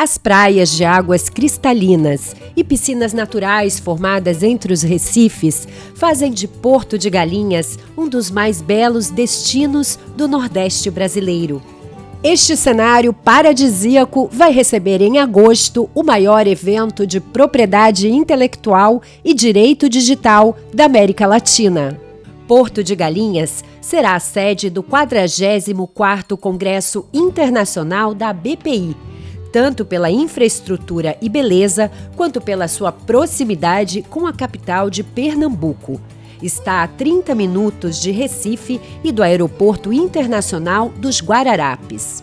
As praias de águas cristalinas e piscinas naturais formadas entre os recifes fazem de Porto de Galinhas um dos mais belos destinos do Nordeste brasileiro. Este cenário paradisíaco vai receber em agosto o maior evento de propriedade intelectual e direito digital da América Latina. Porto de Galinhas será a sede do 44º Congresso Internacional da BPI, tanto pela infraestrutura e beleza, quanto pela sua proximidade com a capital de Pernambuco. Está a 30 minutos de Recife e do Aeroporto Internacional dos Guararapes.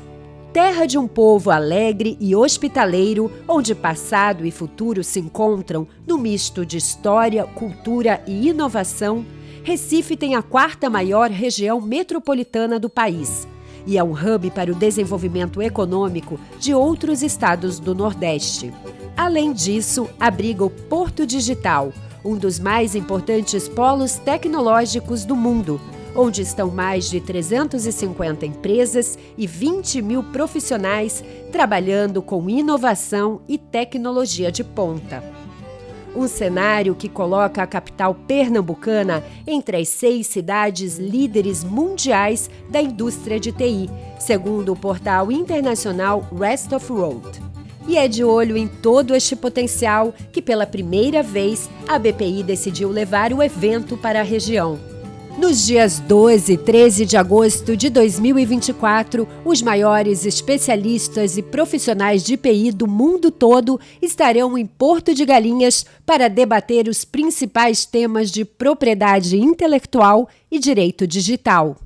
Terra de um povo alegre e hospitaleiro, onde passado e futuro se encontram no misto de história, cultura e inovação, Recife tem a 4ª maior região metropolitana do país e é um hub para o desenvolvimento econômico de outros estados do Nordeste. Além disso, abriga o Porto Digital, um dos mais importantes polos tecnológicos do mundo, onde estão mais de 350 empresas e 20 mil profissionais trabalhando com inovação e tecnologia de ponta. Um cenário que coloca a capital pernambucana entre as 6 cidades líderes mundiais da indústria de TI, segundo o portal internacional Rest of World. E é de olho em todo este potencial que, pela primeira vez, a BPI decidiu levar o evento para a região. Nos dias 12 e 13 de agosto de 2024, os maiores especialistas e profissionais de TI do mundo todo estarão em Porto de Galinhas para debater os principais temas de propriedade intelectual e direito digital.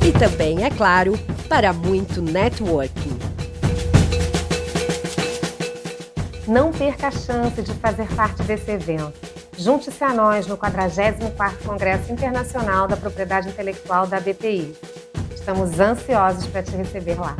E também, é claro, para muito networking. Não perca a chance de fazer parte desse evento. Junte-se a nós no 44º Congresso Internacional da Propriedade Intelectual da BPI. Estamos ansiosos para te receber lá.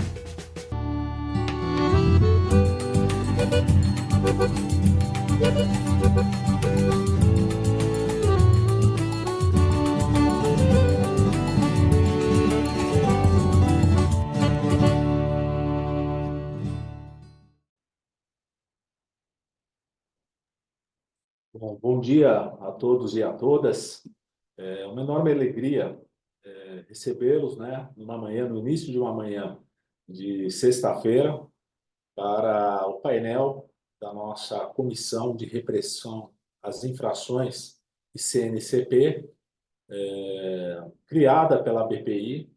Bom dia a todos e a todas. É uma enorme alegria recebê-los, no início de uma manhã de sexta-feira, para o painel da nossa Comissão de Repressão às Infrações e CNCP, criada pela BPI,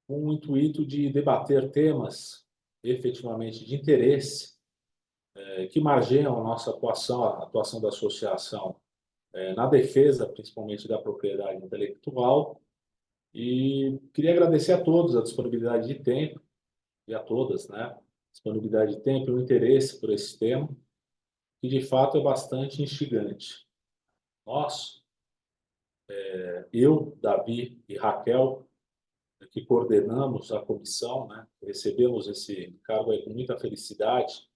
com o intuito de debater temas efetivamente de interesse que margeiam a nossa atuação, a atuação da associação na defesa, principalmente da propriedade intelectual. E queria agradecer a todos a disponibilidade de tempo, e a todas, disponibilidade de tempo e o interesse por esse tema, que de fato é bastante instigante. Nós, eu, Davi e Raquel, que coordenamos a comissão, recebemos esse cargo aí com muita felicidade,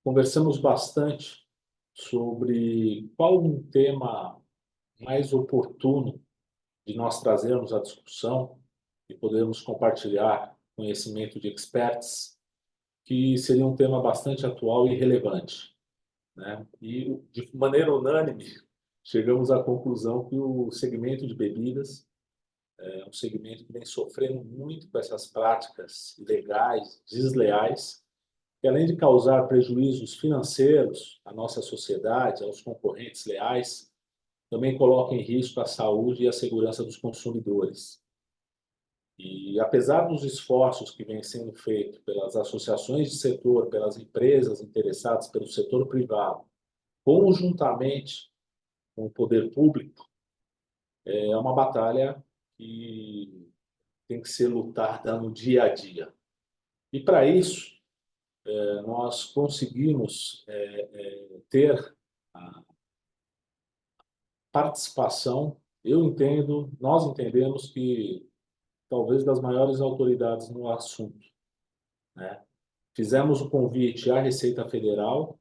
conversamos bastante sobre qual um tema mais oportuno de nós trazermos à discussão e podermos compartilhar conhecimento de experts, que seria um tema bastante atual e relevante. E, de maneira unânime, chegamos à conclusão que o segmento de bebidas é um segmento que vem sofrendo muito com essas práticas ilegais, desleais, que além de causar prejuízos financeiros à nossa sociedade, aos concorrentes leais, também coloca em risco a saúde e a segurança dos consumidores. E apesar dos esforços que vêm sendo feitos pelas associações de setor, pelas empresas interessadas, pelo setor privado, conjuntamente com o poder público, é uma batalha que tem que ser lutada no dia a dia. E para isso, nós conseguimos ter a participação, nós entendemos que talvez das maiores autoridades no assunto. Fizemos o convite à Receita Federal,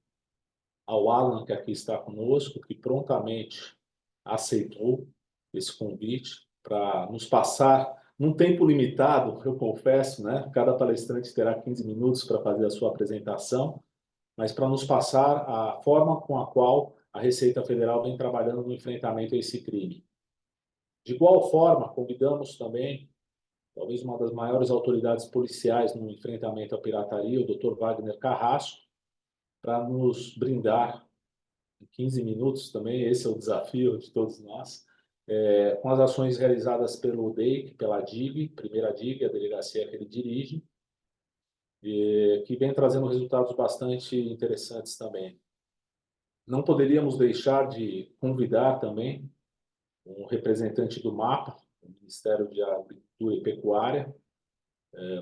ao Alan, que aqui está conosco, que prontamente aceitou esse convite para nos passar num tempo limitado, eu confesso, né? Cada palestrante terá 15 minutos para fazer a sua apresentação, mas para nos passar a forma com a qual a Receita Federal vem trabalhando no enfrentamento a esse crime. De igual forma, convidamos também, talvez uma das maiores autoridades policiais no enfrentamento à pirataria, o Dr. Wagner Carrasco, para nos brindar em 15 minutos também, esse é o desafio de todos nós, com as ações realizadas pelo DEIC, pela DIG, primeira DIG, a delegacia que ele dirige, que vem trazendo resultados bastante interessantes também. Não poderíamos deixar de convidar também um representante do MAPA, o Ministério de Agricultura e Pecuária,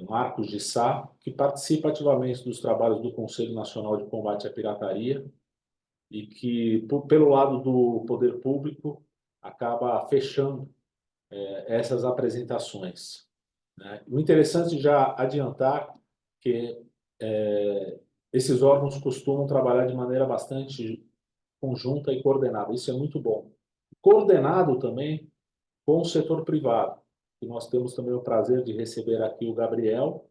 Marcos de Sá, que participa ativamente dos trabalhos do Conselho Nacional de Combate à Pirataria e que, pelo lado do poder público, acaba fechando essas apresentações. O interessante é já adiantar que esses órgãos costumam trabalhar de maneira bastante conjunta e coordenada. Isso é muito bom. Coordenado também com o setor privado. E nós temos também o prazer de receber aqui o Gabriel.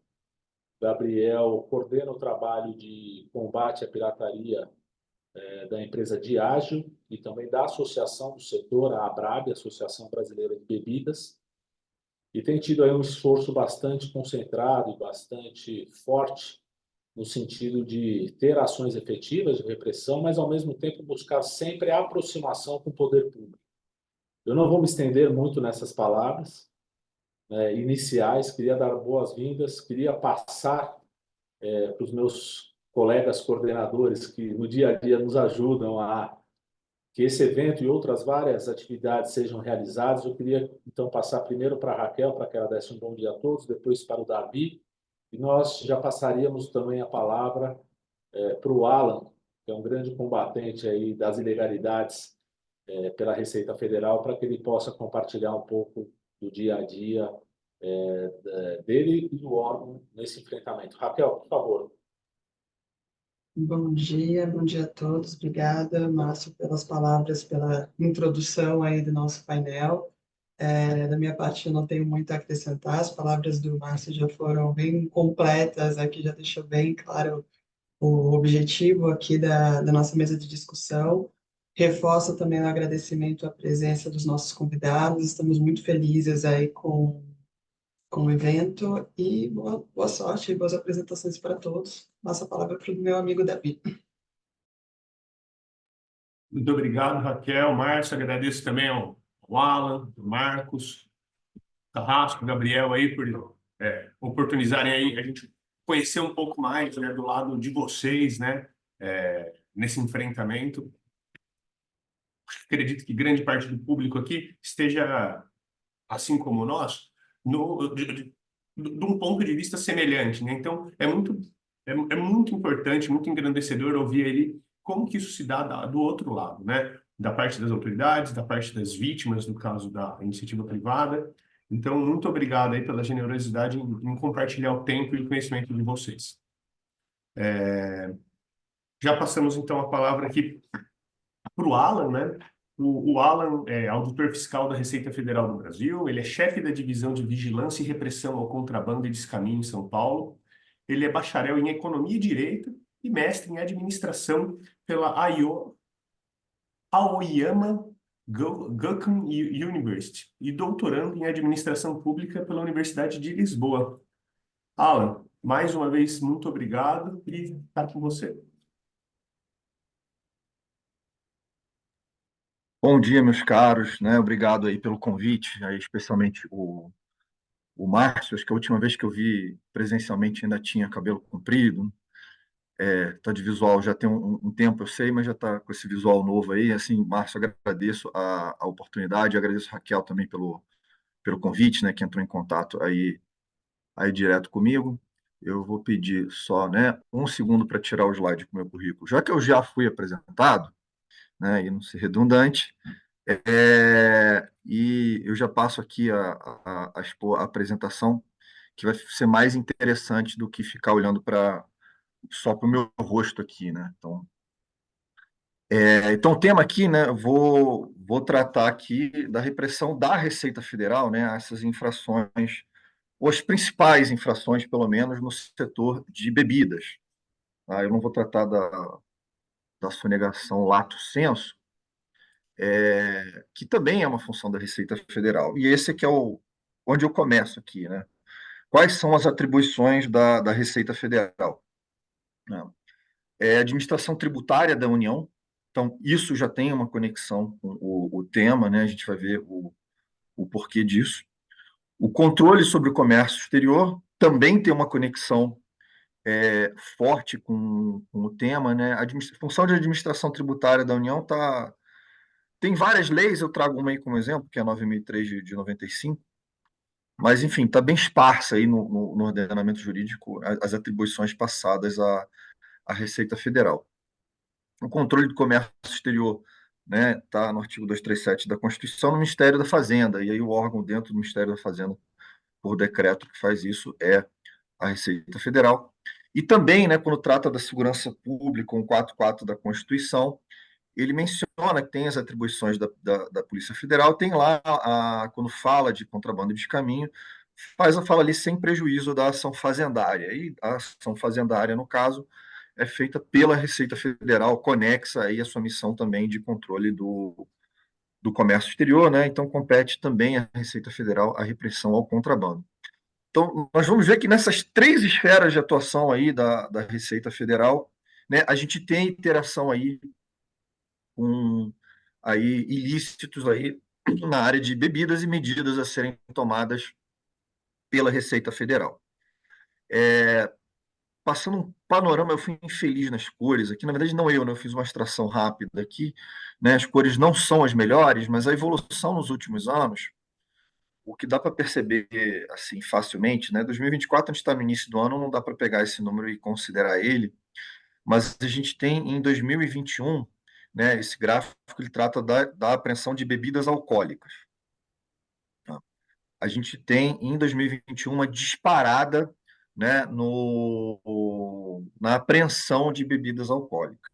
Gabriel coordena o trabalho de combate à pirataria da empresa Diageo e também da associação do setor, a ABRAB, Associação Brasileira de Bebidas, e tem tido aí um esforço bastante concentrado e bastante forte no sentido de ter ações efetivas de repressão, mas, ao mesmo tempo, buscar sempre a aproximação com o poder público. Eu não vou me estender muito nessas palavras iniciais, queria dar boas-vindas, queria passar para os meus colegas coordenadores que, no dia a dia, nos ajudam a que esse evento e outras várias atividades sejam realizadas. Eu queria, então, passar primeiro para a Raquel, para que ela desse um bom dia a todos, depois para o Davi, e nós já passaríamos também a palavra para o Alan, que é um grande combatente aí das ilegalidades pela Receita Federal, para que ele possa compartilhar um pouco do dia a dia dele e do órgão nesse enfrentamento. Raquel, por favor. Bom dia a todos. Obrigada, Márcio, pelas palavras, pela introdução aí do nosso painel. Da minha parte, eu não tenho muito a acrescentar. As palavras do Márcio já foram bem completas, aqui já deixou bem claro o objetivo aqui da nossa mesa de discussão. Reforço também o agradecimento à presença dos nossos convidados. Estamos muito felizes aí com o evento e boa sorte e boas apresentações para todos. Passa a palavra para o meu amigo Davi. Muito obrigado, Raquel, Márcio. Agradeço também ao Alan, ao Marcos, Carrasco, Gabriel aí por oportunizarem aí a gente conhecer um pouco mais, né, do lado de vocês, né, nesse enfrentamento. Acredito que grande parte do público aqui esteja, assim como nós, de um ponto de vista semelhante, né? Então, é muito importante, muito engrandecedor ouvir ele como que isso se dá do outro lado, né? Da parte das autoridades, da parte das vítimas, no caso da iniciativa privada. Então, muito obrigado aí pela generosidade em compartilhar o tempo e o conhecimento de vocês. Já passamos, então, a palavra aqui para o Alan, né? O Alan é auditor fiscal da Receita Federal do Brasil, ele é chefe da Divisão de Vigilância e Repressão ao Contrabando e Descaminho em São Paulo, ele é bacharel em Economia e Direito e mestre em Administração pela Aoyama Gakuin University e doutorando em Administração Pública pela Universidade de Lisboa. Alan, mais uma vez, muito obrigado e está com você. Bom dia, meus caros, né? Obrigado aí pelo convite, aí especialmente o Márcio. Acho que a última vez que eu vi presencialmente ainda tinha cabelo comprido. Tá de visual já tem um tempo, eu sei, mas já está com esse visual novo aí. Assim, Márcio, agradeço a oportunidade, agradeço a Raquel também pelo convite, né? Que entrou em contato aí direto comigo. Eu vou pedir só, né, um segundo para tirar o slide com o meu currículo. Já que eu já fui apresentado, né, e não ser redundante, e eu já passo aqui a expor a apresentação, que vai ser mais interessante do que ficar olhando só para o meu rosto aqui, né? Então, Então, o tema aqui, né, eu vou tratar aqui da repressão da Receita Federal, né, a essas infrações, ou as principais infrações, pelo menos, no setor de bebidas. Tá? Eu não vou tratar da sonegação lato sensu, que também é uma função da Receita Federal. E esse aqui é onde eu começo aqui, né? Quais são as atribuições da Receita Federal? Não. Administração tributária da União. Então, isso já tem uma conexão com o tema, né? A gente vai ver o porquê disso. O controle sobre o comércio exterior também tem uma conexão forte com o tema, né? A função de administração tributária da União tem várias leis, eu trago uma aí como exemplo, que é a 9.003 de 95, mas, enfim, está bem esparsa aí no ordenamento jurídico as atribuições passadas à Receita Federal. O controle do comércio exterior, né, está no artigo 237 da Constituição, no Ministério da Fazenda, e aí o órgão dentro do Ministério da Fazenda, por decreto, que faz isso é a Receita Federal. E também, né, quando trata da segurança pública, o 144 da Constituição, ele menciona que tem as atribuições da Polícia Federal, tem lá, quando fala de contrabando de caminho, fala ali sem prejuízo da ação fazendária. E a ação fazendária, no caso, é feita pela Receita Federal, conexa aí a sua missão também de controle do comércio exterior, né? Então, compete também à Receita Federal a repressão ao contrabando. Então, nós vamos ver que nessas três esferas de atuação aí da Receita Federal, né, a gente tem interação aí com aí ilícitos aí na área de bebidas e medidas a serem tomadas pela Receita Federal. Passando um panorama, eu fui infeliz nas cores aqui. Na verdade, não eu, né? Eu fiz uma extração rápida aqui, né? As cores não são as melhores, mas a evolução nos últimos anos, o que dá para perceber assim facilmente, né? 2024, a gente está no início do ano, não dá para pegar esse número e considerar ele, mas a gente tem em 2021, né? Esse gráfico ele trata da apreensão de bebidas alcoólicas. Tá? A gente tem em 2021 uma disparada, né, na apreensão de bebidas alcoólicas.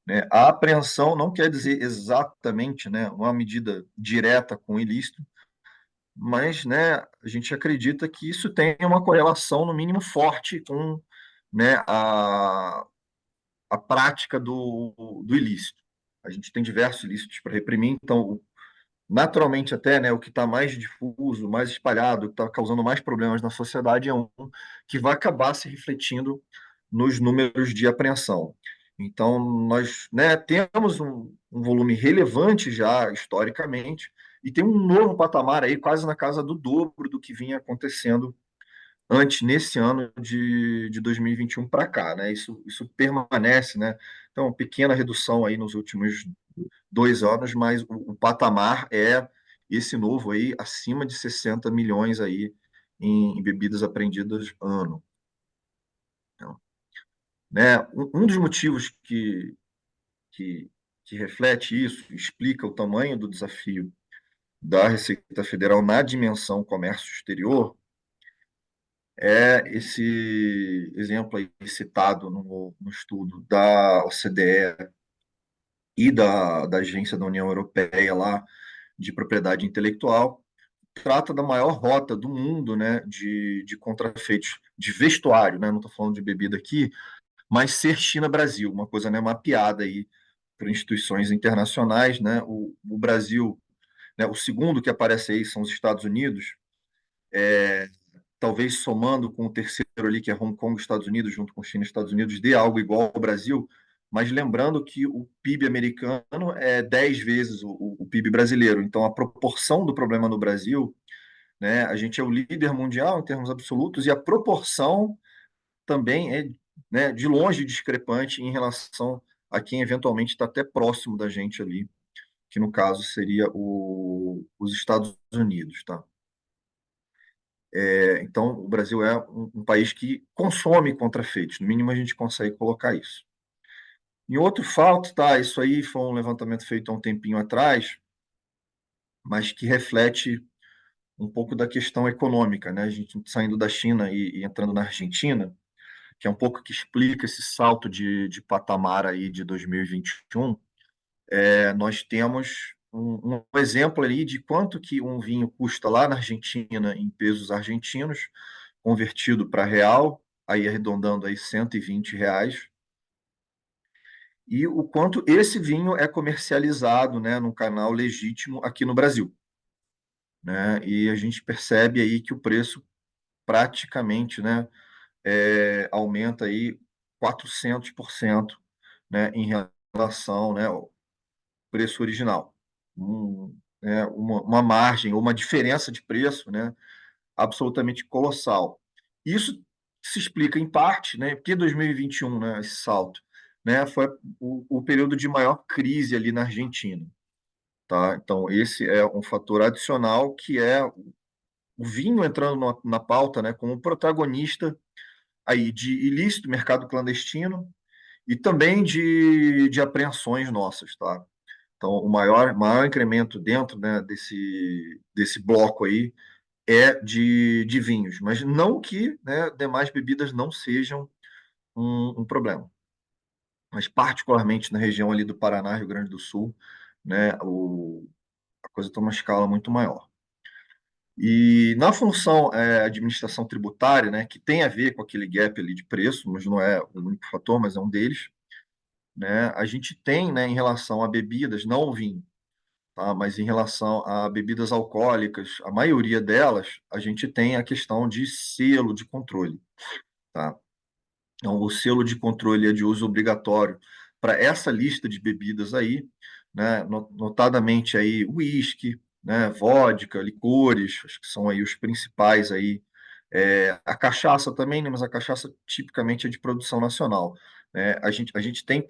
Né? A apreensão não quer dizer exatamente, né, uma medida direta com o ilícito, mas, né, a gente acredita que isso tem uma correlação, no mínimo, forte com, né, a prática do ilícito. A gente tem diversos ilícitos para reprimir, então, naturalmente até, né, o que está mais difuso, mais espalhado, o que está causando mais problemas na sociedade é um que vai acabar se refletindo nos números de apreensão. Então, nós, né, temos um volume relevante já, historicamente, e tem um novo patamar aí, quase na casa do dobro do que vinha acontecendo antes, nesse ano de 2021 para cá, né? Isso permanece, né? Então, pequena redução aí nos últimos 2 anos, mas o patamar é esse novo aí, acima de 60 milhões aí em bebidas apreendidas ano. Então, né, um dos motivos que, que reflete isso, explica o tamanho do desafio da Receita Federal na dimensão comércio exterior, é esse exemplo aí citado no estudo da OCDE e da Agência da União Europeia lá de propriedade intelectual, trata da maior rota do mundo, né, de contrafeitos de vestuário, né, não estou falando de bebida aqui, mas ser China-Brasil, uma coisa, né, mapeada aí por instituições internacionais, né, o Brasil, né, o segundo que aparece aí são os Estados Unidos, talvez somando com o terceiro ali, que é Hong Kong, Estados Unidos, junto com China e Estados Unidos, dê algo igual ao Brasil, mas lembrando que o PIB americano é 10 vezes o PIB brasileiro, então a proporção do problema no Brasil, né, a gente é o líder mundial em termos absolutos, e a proporção também é, né, de longe discrepante em relação a quem eventualmente está até próximo da gente ali, que no caso seria os Estados Unidos, tá? Então, o Brasil é um país que consome contrafeitos, no mínimo a gente consegue colocar isso. E outro fato, tá? Isso aí foi um levantamento feito há um tempinho atrás, mas que reflete um pouco da questão econômica, né? A gente saindo da China e entrando na Argentina, que é um pouco que explica esse salto de patamar aí de 2021. nós temos um exemplo ali de quanto que um vinho custa lá na Argentina em pesos argentinos, convertido para real, aí arredondando aí R$ 120, e o quanto esse vinho é comercializado, né, num canal legítimo aqui no Brasil, né? E a gente percebe aí que o preço praticamente, né, aumenta aí 400%, né, em relação, né, ao preço original. Uma margem ou uma diferença de preço, né, absolutamente colossal. Isso se explica em parte, né, porque 2021, né, esse salto, né, foi o período de maior crise ali na Argentina, tá? Então, esse é um fator adicional que é o vinho entrando na pauta, né, como protagonista aí de ilícito, mercado clandestino e também de apreensões nossas, tá? Então, o maior incremento dentro, né, desse bloco aí é de vinhos, mas não que, né, demais bebidas não sejam um problema. Mas particularmente na região ali do Paraná, Rio Grande do Sul, né, a coisa tem uma escala muito maior. E na função administração tributária, né, que tem a ver com aquele gap ali de preço, mas não é o único fator, mas é um deles, né, a gente tem, né, em relação a bebidas, não o vinho, tá, mas em relação a bebidas alcoólicas, a maioria delas, a gente tem a questão de selo de controle, tá? Então, o selo de controle é de uso obrigatório para essa lista de bebidas aí, né, notadamente aí uísque, né, vodka, licores, acho que são aí os principais aí. A cachaça também, né, mas a cachaça tipicamente é de produção nacional, né? A gente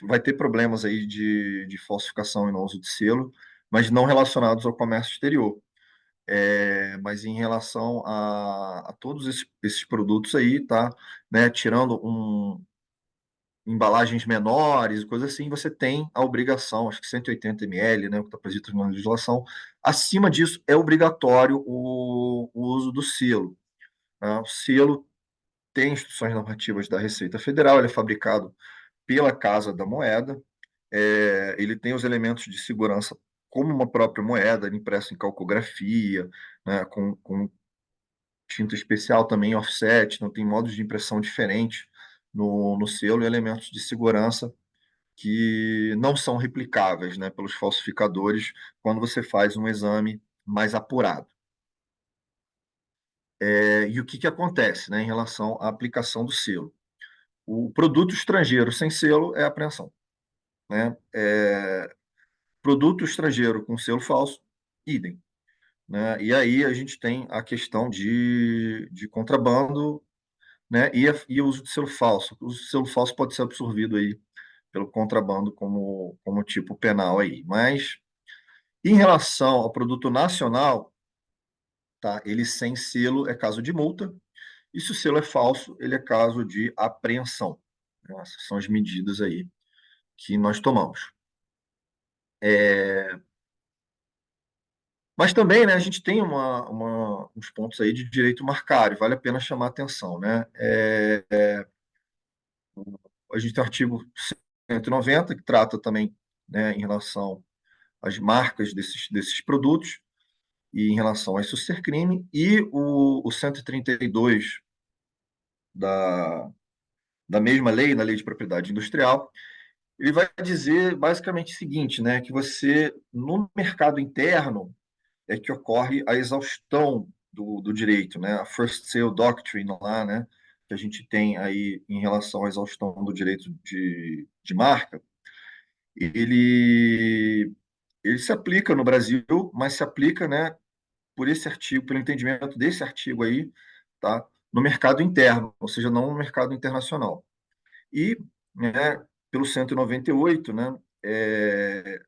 vai ter problemas aí de falsificação e não uso de selo, mas não relacionados ao comércio exterior. Mas em relação a todos esses produtos aí, tá, né, tirando embalagens menores, coisas assim, você tem a obrigação, acho que 180 ml, né, o que está previsto na legislação. Acima disso, é obrigatório o uso do selo, né? O selo tem instruções normativas da Receita Federal, ele é fabricado pela Casa da Moeda, ele tem os elementos de segurança como uma própria moeda, impresso em calcografia, né, com tinta especial também, offset, não tem modos de impressão diferentes no selo e elementos de segurança que não são replicáveis, né, pelos falsificadores quando você faz um exame mais apurado. E o que acontece, né, em relação à aplicação do selo? O produto estrangeiro sem selo é apreensão, né? Produto estrangeiro com selo falso, idem, né? E aí a gente tem a questão de contrabando, né? E o uso de selo falso. O uso de selo falso pode ser absorvido aí pelo contrabando como tipo penal aí. Mas em relação ao produto nacional, tá? Ele sem selo é caso de multa, e se o selo é falso, ele é caso de apreensão, né? Essas são as medidas aí que nós tomamos. Mas também, né, a gente tem uns pontos aí de direito marcário, vale a pena chamar a atenção, né? A gente tem o artigo 190, que trata também, né, em relação às marcas desses produtos e em relação a isso ser crime, e o 132 da, da mesma lei, na Lei de Propriedade Industrial, ele vai dizer basicamente o seguinte, né, que você, no mercado interno, é que ocorre a exaustão do direito, né, a First Sale Doctrine lá, né, que a gente tem aí em relação à exaustão do direito de marca, ele, ele se aplica no Brasil, mas se aplica, né, por esse artigo, pelo entendimento desse artigo aí, tá, no mercado interno, ou seja, não no mercado internacional. E, né, pelo 198, né,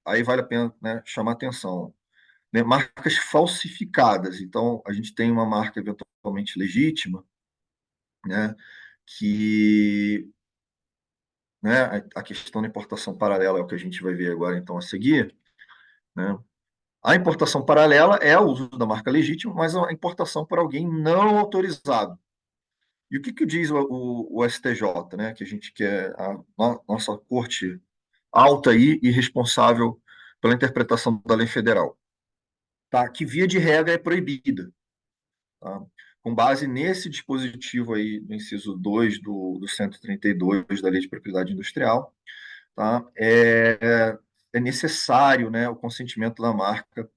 aí vale a pena, né, chamar atenção, né, marcas falsificadas. Então, a gente tem uma marca eventualmente legítima, né, que, né, a questão da importação paralela é o que a gente vai ver agora, então, a seguir, né. A importação paralela é o uso da marca legítima, mas a importação por alguém não autorizado. E o que diz o STJ, né, que a gente quer, a nossa corte alta aí e responsável pela interpretação da lei federal, tá? Que via de regra é proibida, tá? Com base nesse dispositivo aí, do inciso 2 do 132 da Lei de Propriedade Industrial, tá? É necessário, né, o consentimento da marca,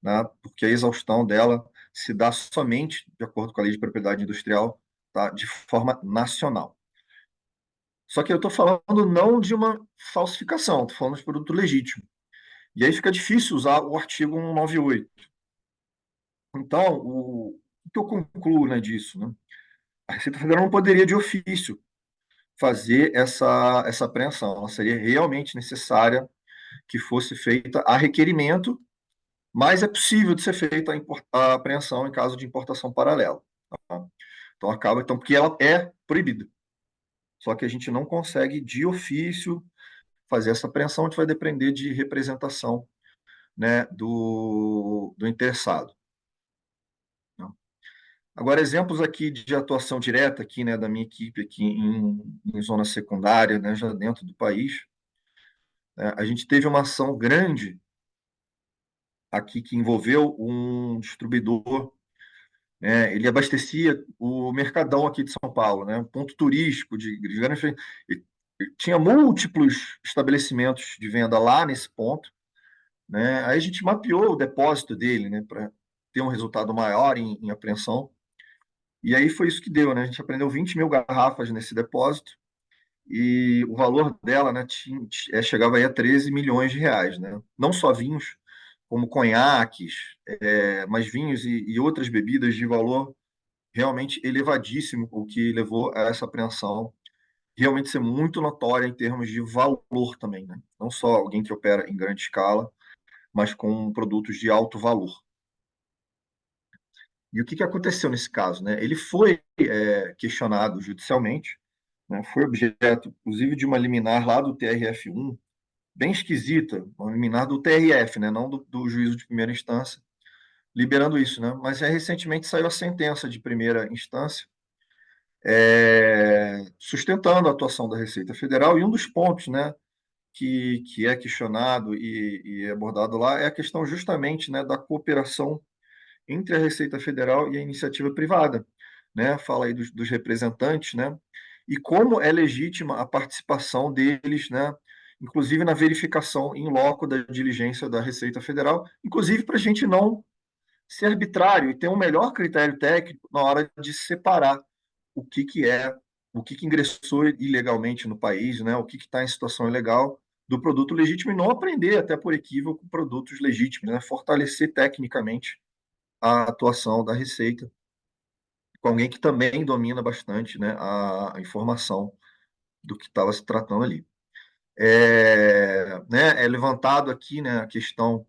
né, porque a exaustão dela se dá somente de acordo com a Lei de Propriedade Industrial, tá, de forma nacional. Só que eu estou falando não de uma falsificação, estou falando de produto legítimo. E aí fica difícil usar o artigo 198. Então, o que eu concluo, né, disso? Né? A Receita Federal não poderia, de ofício, fazer essa apreensão. Ela seria realmente necessária que fosse feita a requerimento, mas é possível de ser feita a apreensão em caso de importação paralela. Tá? Então, porque ela é proibida. Só que a gente não consegue, de ofício, fazer essa apreensão, a gente vai depender de representação, né, do interessado. Agora, exemplos aqui de atuação direta aqui, né, da minha equipe aqui em zona secundária, né, já dentro do país. Né, a gente teve uma ação grande aqui que envolveu um distribuidor, né, ele abastecia o Mercadão aqui de São Paulo, né, um ponto turístico de grande, tinha múltiplos estabelecimentos de venda lá nesse ponto, né, aí a gente mapeou o depósito dele, né, para ter um resultado maior em apreensão. E aí foi isso que deu, né? A gente apreendeu 20 mil garrafas nesse depósito e o valor dela, né, chegava aí a 13 milhões de reais, né? Não só vinhos, como conhaques, mas vinhos e outras bebidas de valor realmente elevadíssimo, o que levou a essa apreensão realmente ser muito notória em termos de valor também, né? Não só alguém que opera em grande escala, mas com produtos de alto valor. E o que aconteceu nesse caso? Né? Ele foi questionado judicialmente, né? Foi objeto, inclusive, de uma liminar lá do TRF1, bem esquisita, uma liminar do TRF, né? Não do juízo de primeira instância, liberando isso. Né? Mas recentemente saiu a sentença de primeira instância, sustentando a atuação da Receita Federal, e um dos pontos, né, que é questionado e abordado lá é a questão justamente, né, da cooperação entre a Receita Federal e a iniciativa privada, né? Fala aí dos representantes, né? E como é legítima a participação deles, né? Inclusive na verificação em loco da diligência da Receita Federal, inclusive para a gente não ser arbitrário e ter um melhor critério técnico na hora de separar o que ingressou ilegalmente no país, né? O que está em situação ilegal do produto legítimo e não aprender até por equívoco produtos legítimos, né? Fortalecer tecnicamente a atuação da Receita com alguém que também domina bastante, né, a informação do que estava se tratando ali. É levantado aqui, né, a questão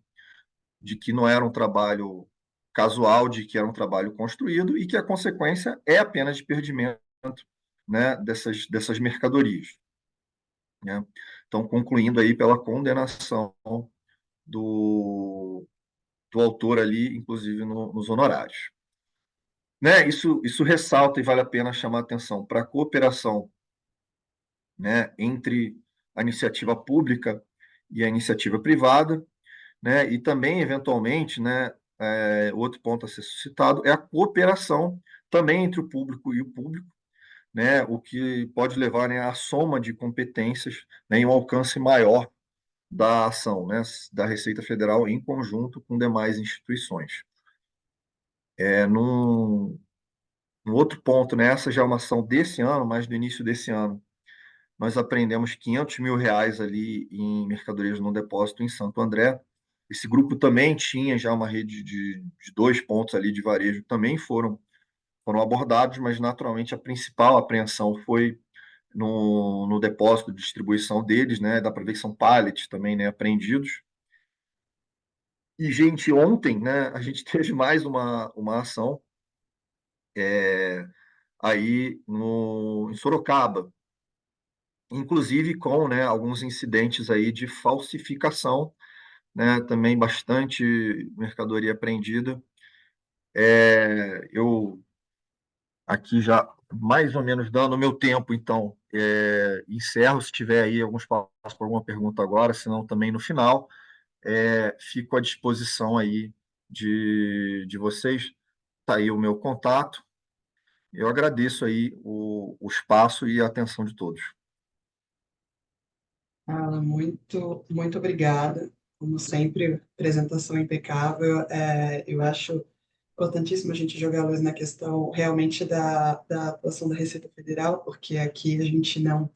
de que não era um trabalho casual, de que era um trabalho construído e que a consequência é a pena de perdimento, né, dessas mercadorias. Né? Então, concluindo aí pela condenação do, do autor ali, inclusive nos honorários. Né, isso ressalta e vale a pena chamar a atenção para a cooperação, né, entre a iniciativa pública e a iniciativa privada, né, e também, eventualmente, né, outro ponto a ser suscitado é a cooperação também entre o público e o público, né, o que pode levar, né, à soma de competências, né, e um alcance maior da ação, né, da Receita Federal em conjunto com demais instituições. Num, Um outro ponto, né? Essa já é uma ação desse ano, mas do início desse ano, nós apreendemos 500 mil reais ali em mercadorias no depósito em Santo André. Esse grupo também tinha já uma rede de 2 pontos ali de varejo, também foram abordados, mas naturalmente a principal apreensão foi no depósito de distribuição deles, né? Dá para ver que são pallets também, né, apreendidos. E, gente, ontem, né, a gente teve mais uma ação aí em Sorocaba, inclusive com, né, alguns incidentes aí de falsificação, né, também bastante mercadoria apreendida. Eu aqui já mais ou menos dando o meu tempo, então encerro se tiver aí algum espaço para alguma pergunta agora, senão também no final. fico à disposição aí de vocês. Está aí o meu contato. Eu agradeço aí o espaço e a atenção de todos. Alan, muito obrigada. Como sempre, apresentação impecável. Eu acho importantíssimo a gente jogar a luz na questão realmente da atuação da Receita Federal, porque aqui a gente não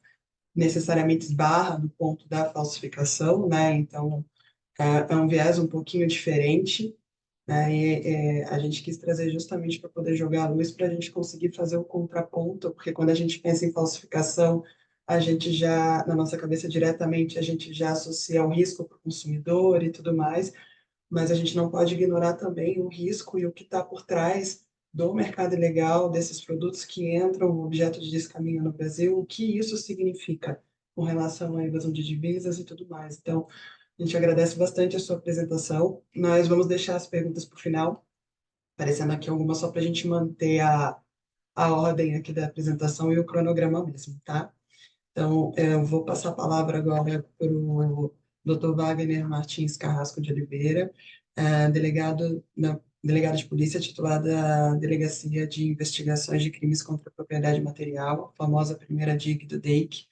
necessariamente esbarra no ponto da falsificação, né? Então, é um viés um pouquinho diferente, né? A gente quis trazer justamente para poder jogar a luz para a gente conseguir fazer o contraponto, porque quando a gente pensa em falsificação, a gente já, na nossa cabeça diretamente, a gente já associa o risco para o consumidor e tudo mais, mas a gente não pode ignorar também o risco e o que está por trás do mercado ilegal, desses produtos que entram objeto de descaminho no Brasil, o que isso significa com relação à evasão de divisas e tudo mais. Então, a gente agradece bastante a sua apresentação. Nós vamos deixar as perguntas para o final, aparecendo aqui algumas só para a gente manter a ordem aqui da apresentação e o cronograma mesmo, tá? Então, eu vou passar a palavra agora para o Dr. Wagner Martins Carrasco de Oliveira, delegado de polícia titular da Delegacia de Investigações de Crimes contra a Propriedade Material, a famosa primeira DIG do DEIC,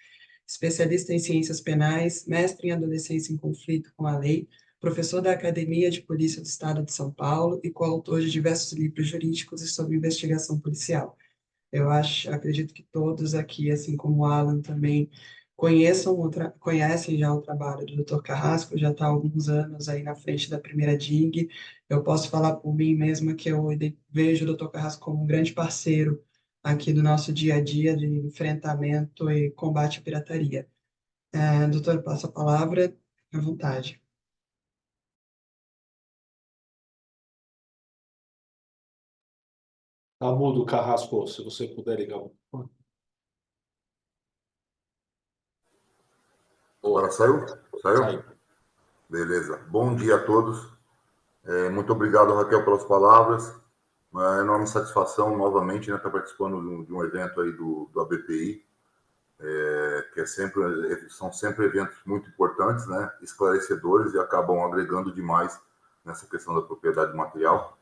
especialista em ciências penais, mestre em adolescência em conflito com a lei, professor da Academia de Polícia do Estado de São Paulo e coautor de diversos livros jurídicos e sobre investigação policial. Acredito que todos aqui, assim como o Alan também, conhecem já o trabalho do Dr. Carrasco, já está há alguns anos aí na frente da primeira DIG. Eu posso falar por mim mesma que eu vejo o Dr. Carrasco como um grande parceiro aqui do nosso dia a dia de enfrentamento e combate à pirataria. Doutor, passo a palavra, à vontade. Tá mudo, Carrasco, se você puder ligar o microfone. Agora saiu? Saiu? Saiu. Beleza. Bom dia a todos. Muito obrigado, Raquel, pelas palavras. Uma enorme satisfação, novamente, estar participando de um evento aí do ABPI, que são sempre eventos muito importantes, né, esclarecedores e acabam agregando demais nessa questão da propriedade material.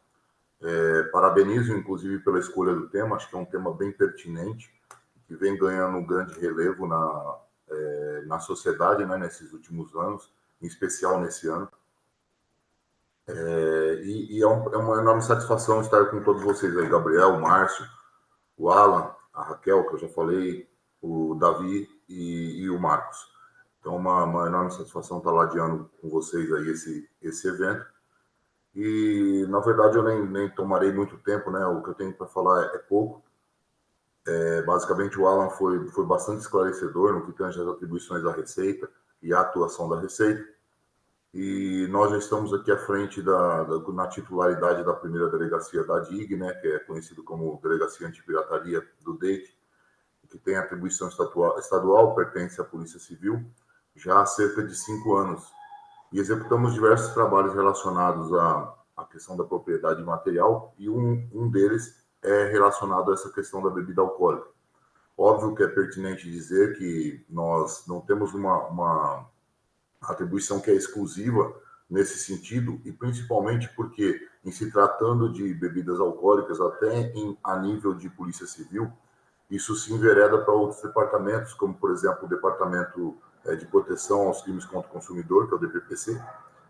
Parabenizo, inclusive, pela escolha do tema. Acho que é um tema bem pertinente, que vem ganhando um grande relevo na sociedade, né, nesses últimos anos, em especial nesse ano. É uma enorme satisfação estar com todos vocês aí, Gabriel, o Márcio, o Alan, a Raquel, que eu já falei, o Davi e o Marcos. Então, uma enorme satisfação estar ladeando com vocês aí esse evento. E, na verdade, eu nem tomarei muito tempo, né? O que eu tenho para falar é pouco. Basicamente, o Alan foi bastante esclarecedor no que tange as atribuições da Receita e a atuação da Receita. E nós já estamos aqui à frente na titularidade da primeira delegacia da DIG, né, que é conhecido como Delegacia Antipirataria do DEIC, que tem atribuição estadual, pertence à Polícia Civil, já há cerca de 5 anos. E executamos diversos trabalhos relacionados à questão da propriedade material, e um deles é relacionado a essa questão da bebida alcoólica. Óbvio que é pertinente dizer que nós não temos uma atribuição que é exclusiva nesse sentido, e principalmente porque, em se tratando de bebidas alcoólicas, até a nível de Polícia Civil, isso se envereda para outros departamentos, como, por exemplo, o Departamento de Proteção aos Crimes contra o Consumidor, que é o DPPC,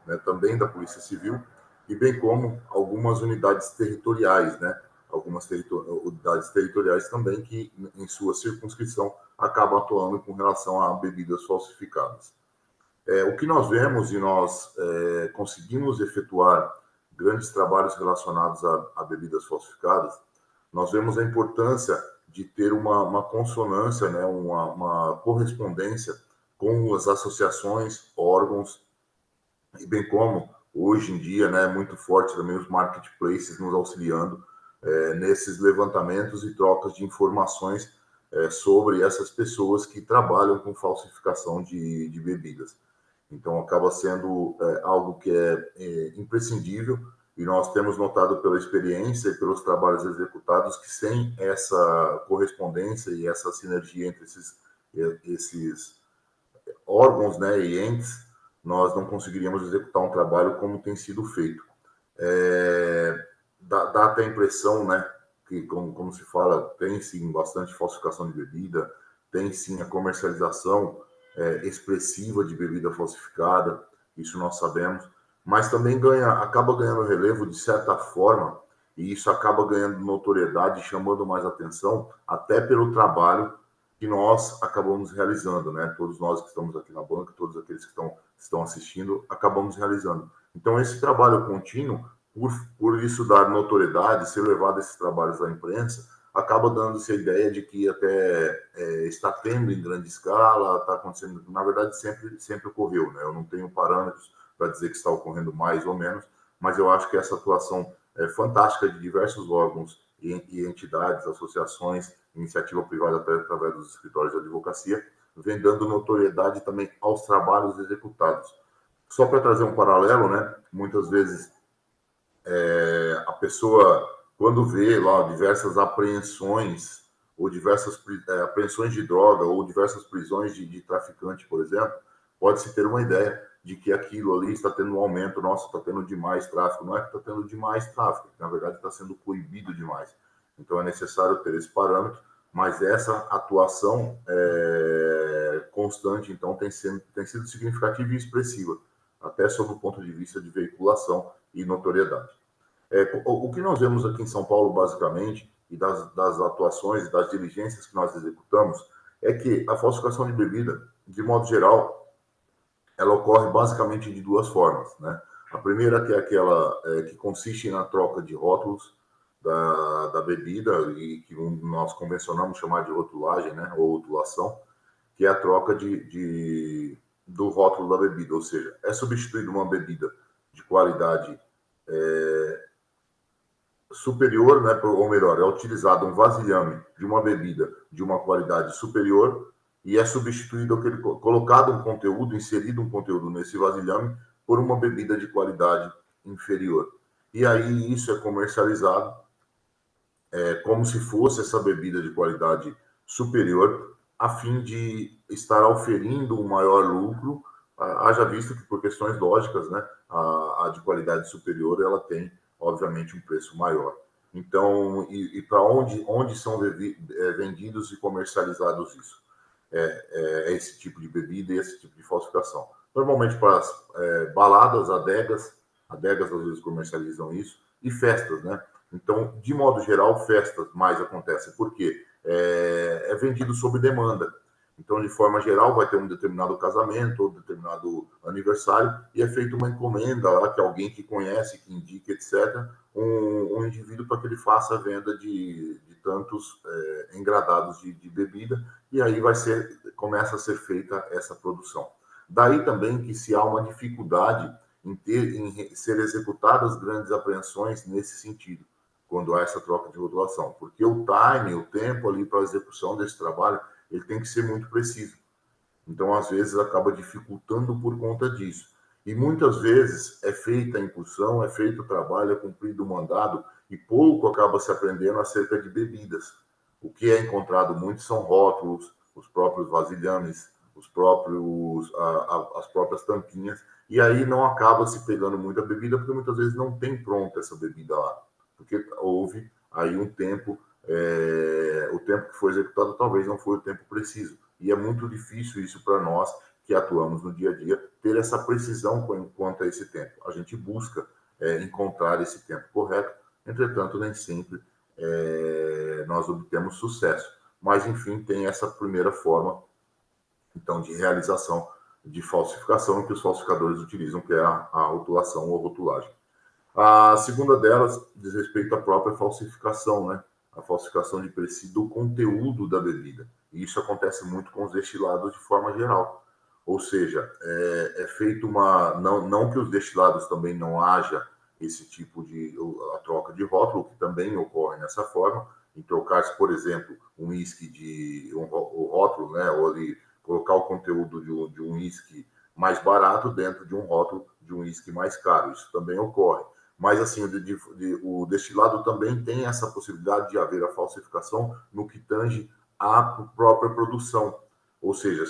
né, também da Polícia Civil, e bem como algumas unidades territoriais, né, unidades territoriais também que, em sua circunscrição, acabam atuando com relação a bebidas falsificadas. O que nós vemos, e nós conseguimos efetuar grandes trabalhos relacionados a bebidas falsificadas, nós vemos a importância de ter uma consonância, né, uma correspondência com as associações, órgãos, e bem como, hoje em dia, né, muito forte também os marketplaces nos auxiliando nesses levantamentos e trocas de informações sobre essas pessoas que trabalham com falsificação de bebidas. Então, acaba sendo algo que é imprescindível, e nós temos notado pela experiência e pelos trabalhos executados que sem essa correspondência e essa sinergia entre esses órgãos, né, e entes, nós não conseguiríamos executar um trabalho como tem sido feito. Dá até a impressão, né, que, como se fala, tem sim bastante falsificação de bebida, tem sim a comercialização expressiva de bebida falsificada, isso nós sabemos, mas também acaba ganhando relevo de certa forma, e isso acaba ganhando notoriedade, chamando mais atenção, até pelo trabalho que nós acabamos realizando, né? Todos nós que estamos aqui na banca, todos aqueles que estão assistindo, acabamos realizando. Então, esse trabalho contínuo, por isso dar notoriedade, ser levado esses trabalhos à imprensa, acaba dando-se a ideia de que até está tendo em grande escala, está acontecendo, na verdade sempre ocorreu, né? Eu não tenho parâmetros para dizer que está ocorrendo mais ou menos, mas eu acho que essa atuação fantástica de diversos órgãos e entidades, associações, iniciativa privada através dos escritórios de advocacia, vem dando notoriedade também aos trabalhos executados. Só para trazer um paralelo, né? Muitas vezes a pessoa, quando vê lá diversas apreensões, ou diversas apreensões de droga, ou diversas prisões de traficante, por exemplo, pode-se ter uma ideia de que aquilo ali está tendo um aumento, nossa, está tendo demais tráfico. Não é que está tendo demais tráfico, na verdade está sendo coibido demais. Então é necessário ter esse parâmetro, mas essa atuação constante, então, tem sido significativa e expressiva, até sob o ponto de vista de veiculação e notoriedade. O que nós vemos aqui em São Paulo, basicamente, e das atuações e das diligências que nós executamos, é que a falsificação de bebida, de modo geral, ela ocorre basicamente de duas formas, né? A primeira que é aquela que consiste na troca de rótulos da bebida, e que nós convencionamos chamar de rotulagem, né, ou rotulação, que é a troca do rótulo da bebida, ou seja, é substituída uma bebida de qualidade superior, né, ou melhor, é utilizado um vasilhame de uma bebida de uma qualidade superior e é substituído colocado um conteúdo, inserido um conteúdo nesse vasilhame por uma bebida de qualidade inferior. E aí isso é comercializado como se fosse essa bebida de qualidade superior, a fim de estar auferindo um maior lucro, haja visto que por questões lógicas, né, a de qualidade superior, ela tem, obviamente, um preço maior. Então, e para onde são vendidos e comercializados isso? Esse tipo de bebida e esse tipo de falsificação. Normalmente para as baladas, adegas às vezes comercializam isso, e festas, né? Então, de modo geral, festas mais acontecem, porque é vendido sob demanda. Então, de forma geral, vai ter um determinado casamento ou determinado aniversário e é feita uma encomenda lá, que alguém que conhece, que indica, etc., um indivíduo para que ele faça a venda de tantos engradados de bebida, e aí começa a ser feita essa produção. Daí também que se há uma dificuldade em ser executadas grandes apreensões nesse sentido, quando há essa troca de rotulação, porque o time, o tempo ali para a execução desse trabalho, ele tem que ser muito preciso. Então, às vezes, acaba dificultando por conta disso. E muitas vezes é feita a incursão, é feito o trabalho, é cumprido o mandado, e pouco acaba se aprendendo acerca de bebidas. O que é encontrado muito são rótulos, os próprios vasilhames, as próprias tampinhas, e aí não acaba se pegando muita bebida, porque muitas vezes não tem pronta essa bebida lá, porque houve aí um tempo, o tempo que foi executado talvez não foi o tempo preciso. E é muito difícil isso para nós, que atuamos no dia a dia, ter essa precisão quanto a esse tempo. A gente busca encontrar esse tempo correto, entretanto, nem sempre nós obtemos sucesso. Mas, enfim, tem essa primeira forma, então, de realização de falsificação que os falsificadores utilizam, que é a rotulação ou rotulagem. A segunda delas diz respeito à própria falsificação, né? A falsificação de preço do conteúdo da bebida. E isso acontece muito com os destilados de forma geral. Ou seja, é feito não que os destilados também não haja esse tipo de a troca de rótulo, que também ocorre nessa forma, em trocar-se, por exemplo, um uísque o rótulo, né? Ou ali colocar o conteúdo de um uísque mais barato dentro de um rótulo de um uísque mais caro. Isso também ocorre. Mas, assim, o destilado também tem essa possibilidade de haver a falsificação no que tange à própria produção. Ou seja,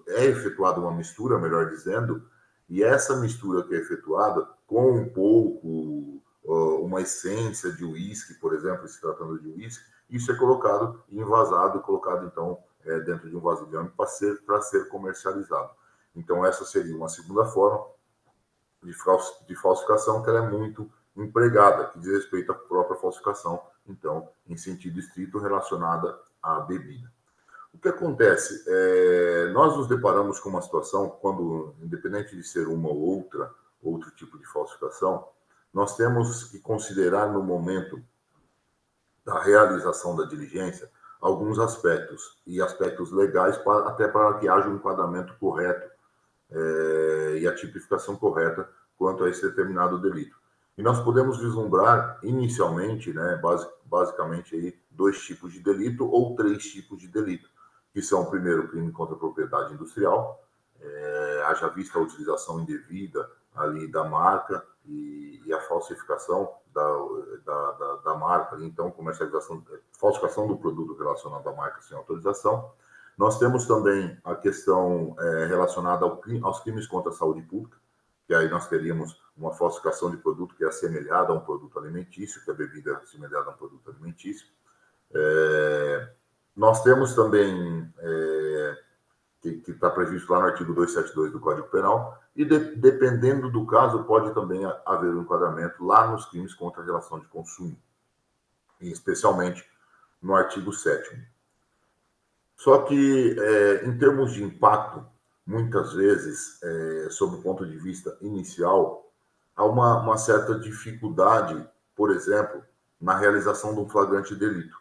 é efetuada uma mistura, melhor dizendo, e essa mistura que é efetuada com um pouco, uma essência de uísque, por exemplo, se tratando de uísque, isso é colocado e envasado, colocado então dentro de um vasilhame para ser comercializado. Então essa seria uma segunda forma de falsificação que ela é muito empregada, que diz respeito à própria falsificação, então, em sentido estrito relacionada à bebida. O que acontece? Nós nos deparamos com uma situação quando, independente de ser uma ou outro tipo de falsificação, nós temos que considerar no momento da realização da diligência alguns aspectos, e aspectos legais, até para que haja um enquadramento correto e a tipificação correta quanto a esse determinado delito. E nós podemos vislumbrar inicialmente, né, basicamente, aí, 2 tipos de delito ou 3 tipos de delito, que são, o primeiro, crime contra a propriedade industrial, haja vista a utilização indevida ali da marca e a falsificação da marca, então falsificação do produto relacionado à marca sem autorização. Nós temos também a questão relacionada aos crimes contra a saúde pública, que aí nós teríamos uma falsificação de produto que é assemelhada a um produto alimentício, que a bebida é assemelhada a um produto alimentício. Nós temos também, que está previsto lá no artigo 272 do Código Penal, e dependendo do caso, pode também haver um enquadramento lá nos crimes contra a relação de consumo, e especialmente no artigo 7º. Só que, em termos de impacto, muitas vezes, sob o ponto de vista inicial, há uma certa dificuldade, por exemplo, na realização de um flagrante delito.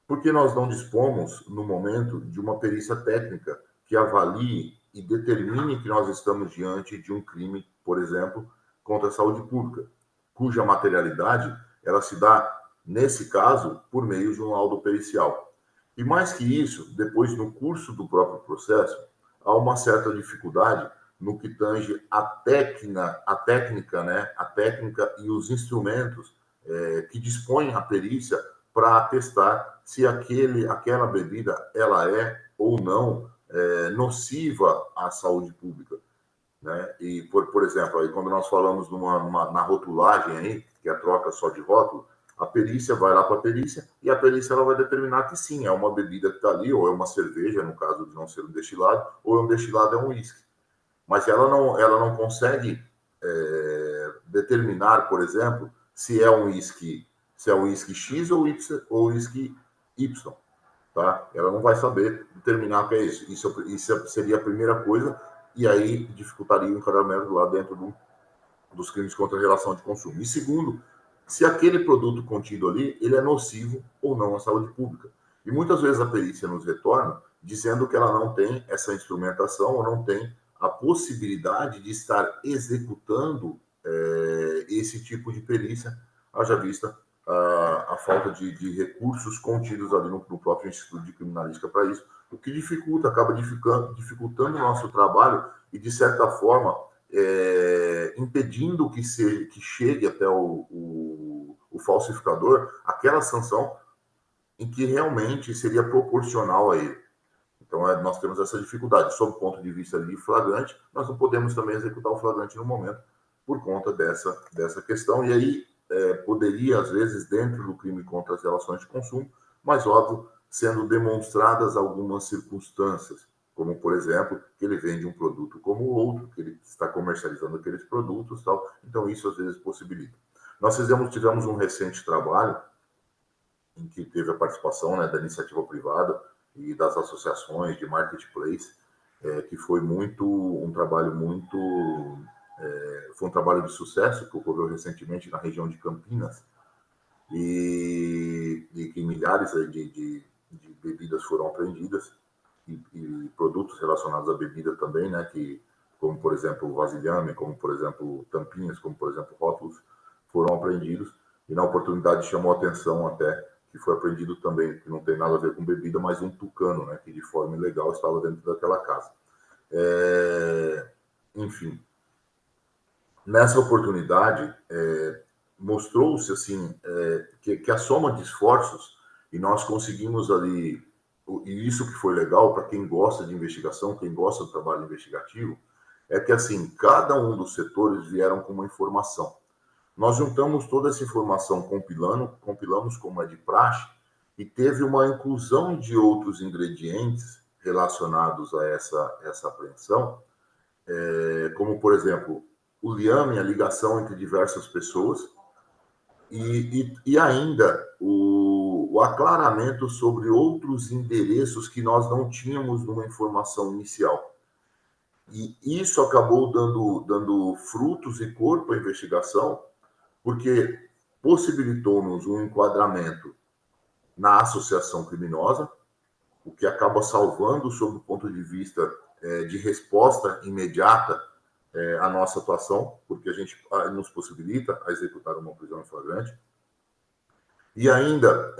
Porque nós não dispomos, no momento, de uma perícia técnica que avalie e determine que nós estamos diante de um crime, por exemplo, contra a saúde pública, cuja materialidade ela se dá, nesse caso, por meio de um laudo pericial. E mais que isso, depois, no curso do próprio processo, há uma certa dificuldade no que tange a técnica, né? A técnica e os instrumentos que dispõem a perícia para atestar se aquela bebida ela é ou não nociva à saúde pública, né? E, por exemplo, aí quando nós falamos na rotulagem, aí, que é a troca só de rótulo, a perícia vai lá para a perícia e a perícia ela vai determinar que sim, é uma bebida que está ali, ou é uma cerveja, no caso de não ser um destilado, ou é um destilado, é um uísque. Mas ela não consegue determinar, por exemplo, se é um uísque X ou uísque Y, tá? Ela não vai saber determinar o que é isso. Isso seria a primeira coisa, e aí dificultaria o enquadramento lá dentro dos crimes contra a relação de consumo. E segundo, se aquele produto contido ali, ele é nocivo ou não à saúde pública. E muitas vezes a perícia nos retorna dizendo que ela não tem essa instrumentação ou não tem a possibilidade de estar executando esse tipo de perícia, haja vista a falta de recursos contidos ali no próprio Instituto de Criminalística para isso, o que acaba dificultando o nosso trabalho e, de certa forma, impedindo que chegue até o falsificador aquela sanção em que realmente seria proporcional a ele. Então, nós temos essa dificuldade. Sob o ponto de vista de flagrante, nós não podemos também executar o flagrante no momento por conta dessa questão. E aí, poderia, às vezes, dentro do crime contra as relações de consumo, mas, óbvio, sendo demonstradas algumas circunstâncias, como, por exemplo, que ele vende um produto como o outro, que ele está comercializando aqueles produtos, tal. Então, isso, às vezes, possibilita. Nós tivemos um recente trabalho em que teve a participação, né, da iniciativa privada e das associações de marketplace, que foi um trabalho de sucesso, que ocorreu recentemente na região de Campinas, e que milhares de bebidas foram apreendidas, e produtos relacionados à bebida também, né, como, por exemplo, vasilhame, como, por exemplo, tampinhas, como, por exemplo, rótulos, foram apreendidos, e na oportunidade chamou a atenção até que foi apreendido também, que não tem nada a ver com bebida, mas um tucano, né, que de forma ilegal estava dentro daquela casa. Enfim, nessa oportunidade, mostrou-se assim, que a soma de esforços, e nós conseguimos ali e isso que foi legal para quem gosta de investigação, quem gosta do trabalho investigativo, é que, assim, cada um dos setores vieram com uma informação. Nós juntamos toda essa informação, compilamos como é de praxe, e teve uma inclusão de outros ingredientes relacionados a essa apreensão, como, por exemplo, o liame, a ligação entre diversas pessoas, e ainda o aclaramento sobre outros endereços que nós não tínhamos numa informação inicial. E isso acabou dando frutos e corpo à investigação, porque possibilitou-nos um enquadramento na associação criminosa, o que acaba salvando, sob o ponto de vista de resposta imediata à nossa atuação, porque a gente nos possibilita a executar uma prisão em flagrante. E ainda,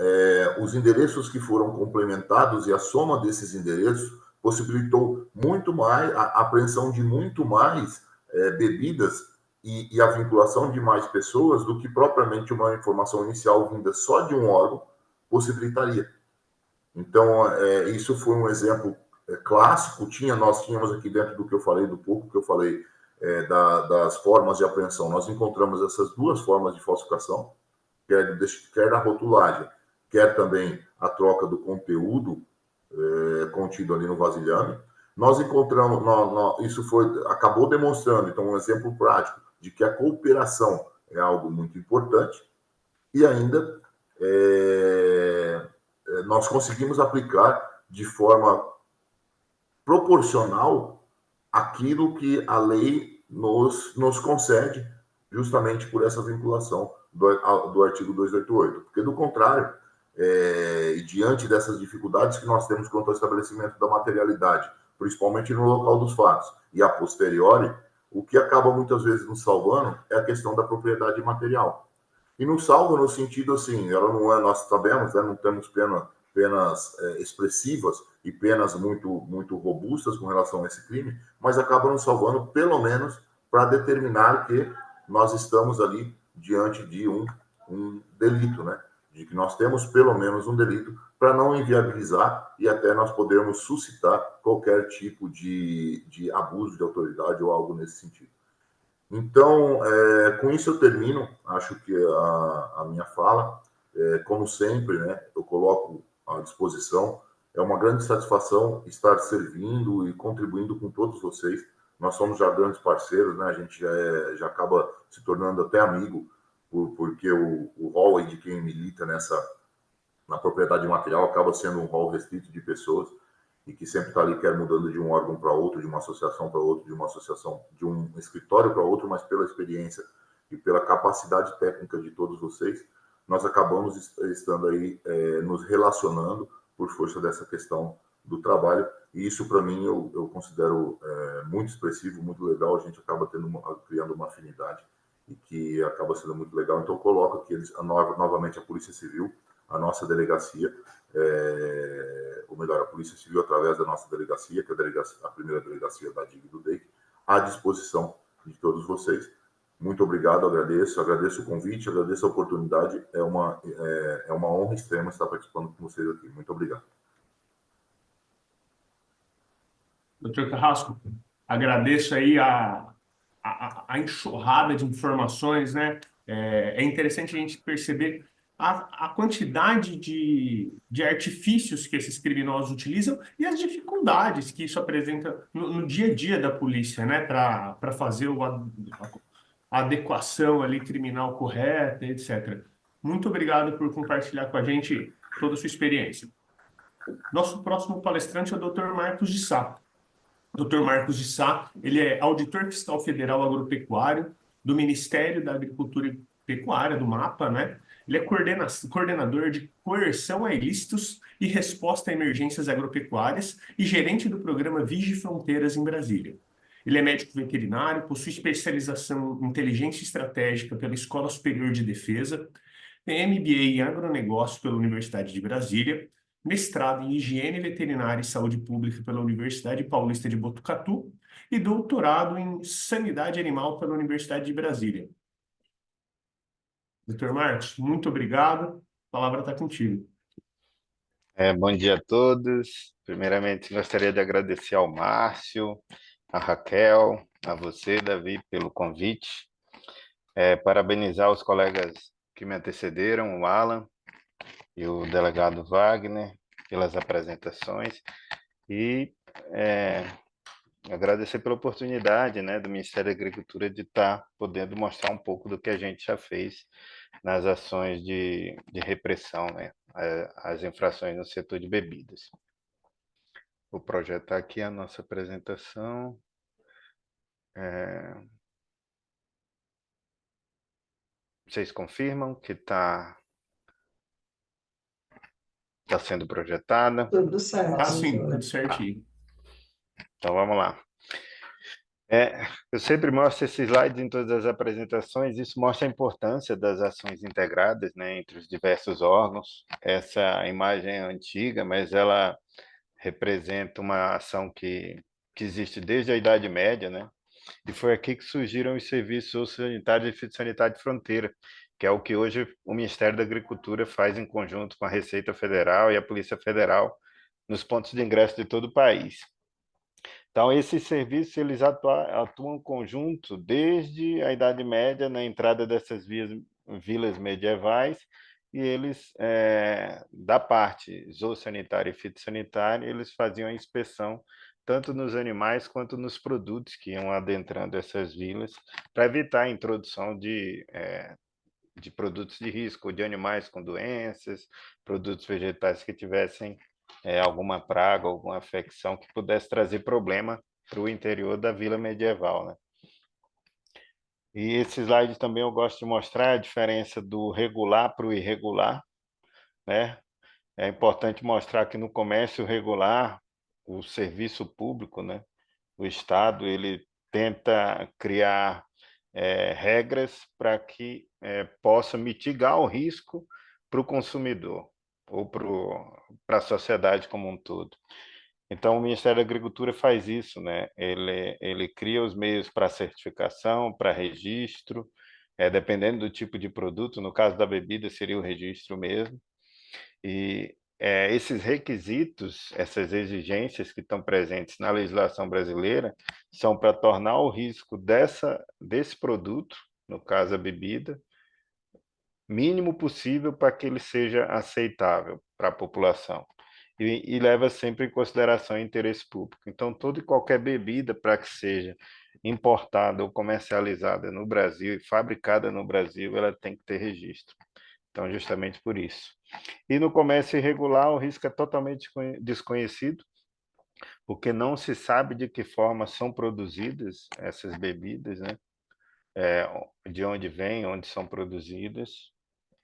os endereços que foram complementados e a soma desses endereços possibilitou muito mais, a apreensão de muito mais bebidas e a vinculação de mais pessoas do que propriamente uma informação inicial vinda só de um órgão possibilitaria. Então, isso foi um exemplo clássico. Nós tínhamos aqui dentro do que eu falei, do pouco que eu falei das formas de apreensão, nós encontramos essas duas formas de falsificação, quer a rotulagem, quer também a troca do conteúdo contido ali no vasilhame. Nós encontramos, isso acabou demonstrando, então, um exemplo prático de que a cooperação é algo muito importante, e ainda nós conseguimos aplicar de forma proporcional aquilo que a lei nos concede, justamente por essa vinculação do artigo 288. Porque, do contrário, diante dessas dificuldades que nós temos quanto ao estabelecimento da materialidade, principalmente no local dos fatos, e a posteriori, o que acaba muitas vezes nos salvando é a questão da propriedade material. E nos salva no sentido assim, ela não é, nós sabemos, não temos penas expressivas e penas muito robustas com relação a esse crime, mas acaba nos salvando pelo menos para determinar que nós estamos ali diante de um delito, né? De que nós temos pelo menos um delito para não inviabilizar e até nós podermos suscitar qualquer tipo de abuso de autoridade ou algo nesse sentido. Então, com isso eu termino, acho que a minha fala, como sempre, né, eu coloco à disposição, é uma grande satisfação estar servindo e contribuindo com todos vocês. Nós somos já grandes parceiros, né, a gente já acaba se tornando até amigo, porque o rol de quem milita na propriedade material acaba sendo um rol restrito de pessoas e que sempre está ali, quer mudando de um órgão para outro, de uma associação para outro, de um escritório para outro, mas pela experiência e pela capacidade técnica de todos vocês, nós acabamos estando aí nos relacionando por força dessa questão do trabalho, e isso para mim eu considero muito expressivo, muito legal, a gente acaba criando uma afinidade e que acaba sendo muito legal. Então eu coloco aqui novamente a Polícia Civil, a nossa delegacia, ou melhor, a Polícia Civil através da nossa delegacia, que é a primeira delegacia da DIG do DEIC, à disposição de todos vocês. Muito obrigado, agradeço o convite, agradeço a oportunidade, é uma honra extrema estar participando com vocês aqui. Muito obrigado. Doutor Carrasco, agradeço aí a enxurrada de informações, né? É interessante a gente perceber a quantidade de artifícios que esses criminosos utilizam e as dificuldades que isso apresenta no dia a dia da polícia, né? Para fazer a adequação ali criminal correta, etc. Muito obrigado por compartilhar com a gente toda a sua experiência. Nosso próximo palestrante é o Dr. Marcos de Sá. Dr. Marcos de Sá, ele é auditor fiscal federal agropecuário do Ministério da Agricultura e Pecuária, do MAPA, né? Ele é coordenador de coerção a ilícitos e resposta a emergências agropecuárias e gerente do programa Vigi Fronteiras em Brasília. Ele é médico veterinário, possui especialização em inteligência estratégica pela Escola Superior de Defesa, tem MBA em agronegócio pela Universidade de Brasília, mestrado em Higiene Veterinária e Saúde Pública pela Universidade Paulista de Botucatu e doutorado em Sanidade Animal pela Universidade de Brasília. Dr. Marcos, muito obrigado. A palavra está contigo. Bom dia a todos. Primeiramente, gostaria de agradecer ao Márcio, a Raquel, a você, Davi, pelo convite. Parabenizar os colegas que me antecederam, o Alan e o delegado Wagner, pelas apresentações. E é, agradecer pela oportunidade, né, do Ministério da Agricultura de estar podendo mostrar um pouco do que a gente já fez nas ações de repressão, né, às infrações no setor de bebidas. Vou projetar aqui a nossa apresentação. Vocês confirmam que está sendo projetada? Tudo certo, Ah, sim, doutora. tudo certinho. Então vamos lá. Eu sempre mostro esses slides em todas as apresentações, isso mostra a importância das ações integradas, né, entre os diversos órgãos. Essa imagem é antiga, mas ela representa uma ação que existe desde a Idade Média, né? E foi aqui que surgiram os serviços sanitários e fitossanitários de fronteira, que é o que hoje o Ministério da Agricultura faz em conjunto com a Receita Federal e a Polícia Federal nos pontos de ingresso de todo o país. Então, esses serviços eles atuam em conjunto desde a Idade Média, na entrada dessas vilas medievais, e eles, da parte zoossanitária e fitossanitária, eles faziam a inspeção tanto nos animais quanto nos produtos que iam adentrando essas vilas, para evitar a introdução de produtos de risco, de animais com doenças, produtos vegetais que tivessem alguma praga, alguma afecção que pudesse trazer problema para o interior da vila medieval, né? E esse slide também eu gosto de mostrar a diferença do regular para o irregular, né? É importante mostrar que no comércio regular, o serviço público, né? O Estado, ele tenta criar regras para que possa mitigar o risco para o consumidor ou para a sociedade como um todo. Então, o Ministério da Agricultura faz isso, né? Ele cria os meios para certificação, para registro, dependendo do tipo de produto, no caso da bebida seria o registro mesmo, e esses requisitos, essas exigências que estão presentes na legislação brasileira, são para tornar o risco desse produto, no caso a bebida, mínimo possível para que ele seja aceitável para a população. E leva sempre em consideração o interesse público. Então, toda e qualquer bebida, para que seja importada ou comercializada no Brasil e fabricada no Brasil, ela tem que ter registro. Então, justamente por isso. E no comércio irregular, o risco é totalmente desconhecido, porque não se sabe de que forma são produzidas essas bebidas, né? De onde vêm, onde são produzidas.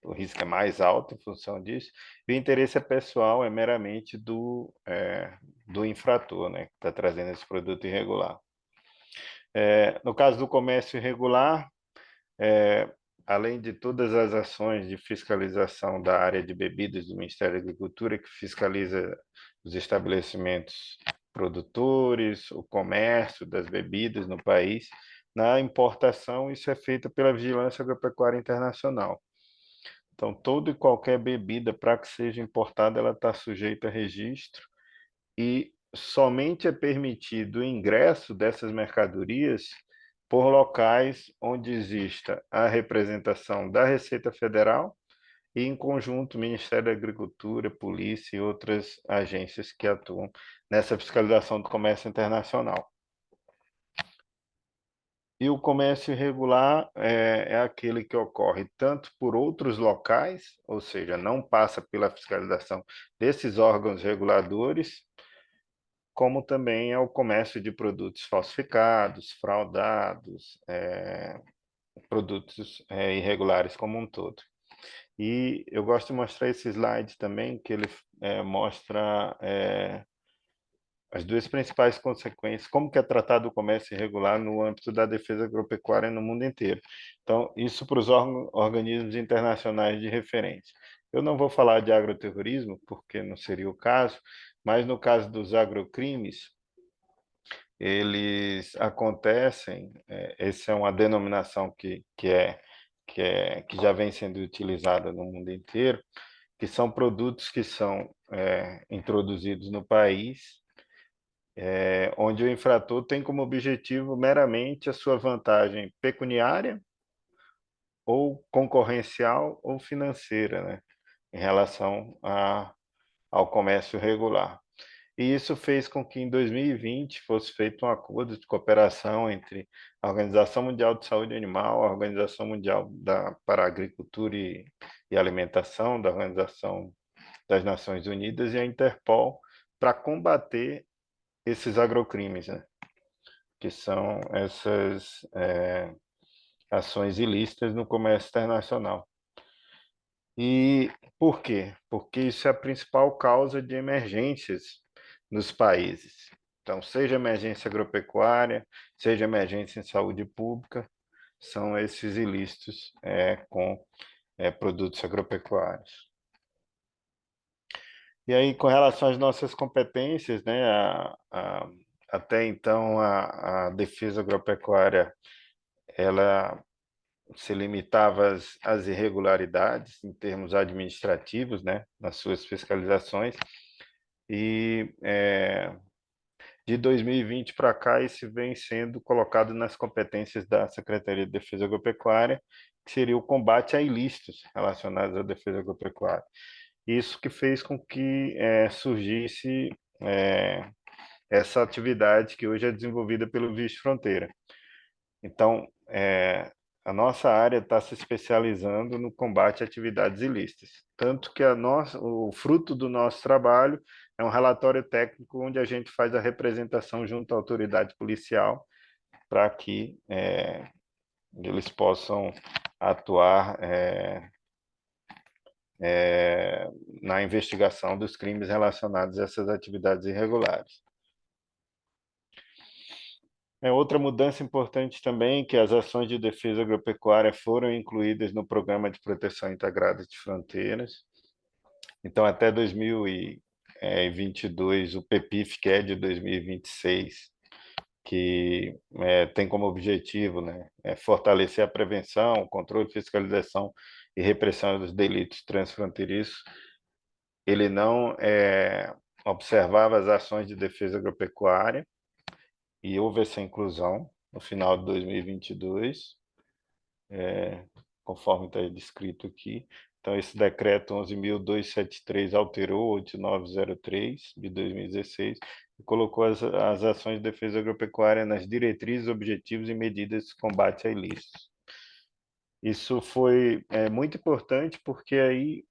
O risco é mais alto em função disso. E o interesse pessoal é meramente do infrator, né? Que está trazendo esse produto irregular. No caso do comércio irregular, além de todas as ações de fiscalização da área de bebidas do Ministério da Agricultura, que fiscaliza os estabelecimentos produtores, o comércio das bebidas no país, na importação, isso é feito pela Vigilância Agropecuária Internacional. Então, toda e qualquer bebida, para que seja importada, ela está sujeita a registro e somente é permitido o ingresso dessas mercadorias por locais onde exista a representação da Receita Federal e, em conjunto, Ministério da Agricultura, Polícia e outras agências que atuam nessa fiscalização do comércio internacional. E o comércio irregular é aquele que ocorre tanto por outros locais, ou seja, não passa pela fiscalização desses órgãos reguladores, como também é o comércio de produtos falsificados, fraudados, produtos irregulares como um todo. E eu gosto de mostrar esse slide também, que ele mostra as duas principais consequências, como que é tratado o comércio irregular no âmbito da defesa agropecuária no mundo inteiro. Então, isso para os organismos internacionais de referência. Eu não vou falar de agroterrorismo, porque não seria o caso, mas no caso dos agrocrimes, eles acontecem, essa é uma denominação que já vem sendo utilizada no mundo inteiro, que são produtos que são introduzidos no país, onde o infrator tem como objetivo meramente a sua vantagem pecuniária ou concorrencial ou financeira, né, em relação ao comércio regular. E isso fez com que, em 2020, fosse feito um acordo de cooperação entre a Organização Mundial de Saúde Animal, a Organização Mundial para a Agricultura e Alimentação, da Organização das Nações Unidas e a Interpol, para combater esses agrocrimes, né? Que são essas ações ilícitas no comércio internacional. E por quê? Porque isso é a principal causa de emergências nos países. Então, seja emergência agropecuária, seja emergência em saúde pública, são esses ilícitos com produtos agropecuários. E aí, com relação às nossas competências, né, até então a defesa agropecuária ela se limitava às irregularidades em termos administrativos, né, nas suas fiscalizações, e de 2020 para cá isso vem sendo colocado nas competências da Secretaria de Defesa Agropecuária, que seria o combate a ilícitos relacionados à defesa agropecuária. Isso que fez com que surgisse essa atividade que hoje é desenvolvida pelo Vice Fronteira. Então, a nossa área está se especializando no combate a atividades ilícitas, tanto que o fruto do nosso trabalho é um relatório técnico onde a gente faz a representação junto à autoridade policial para que eles possam atuar na investigação dos crimes relacionados a essas atividades irregulares. Outra mudança importante também é que as ações de defesa agropecuária foram incluídas no Programa de Proteção Integrada de Fronteiras. Então, até 2022, o PEPIF, que é de 2026, que tem como objetivo, né, fortalecer a prevenção, controle, fiscalização e repressão dos delitos transfronteiriços, ele não observava as ações de defesa agropecuária, e houve essa inclusão no final de 2022, conforme está descrito aqui. Então, esse decreto 11.273 alterou o 8903 de 2016 e colocou as ações de defesa agropecuária nas diretrizes, objetivos e medidas de combate a ilícitos. Isso foi muito importante porque aí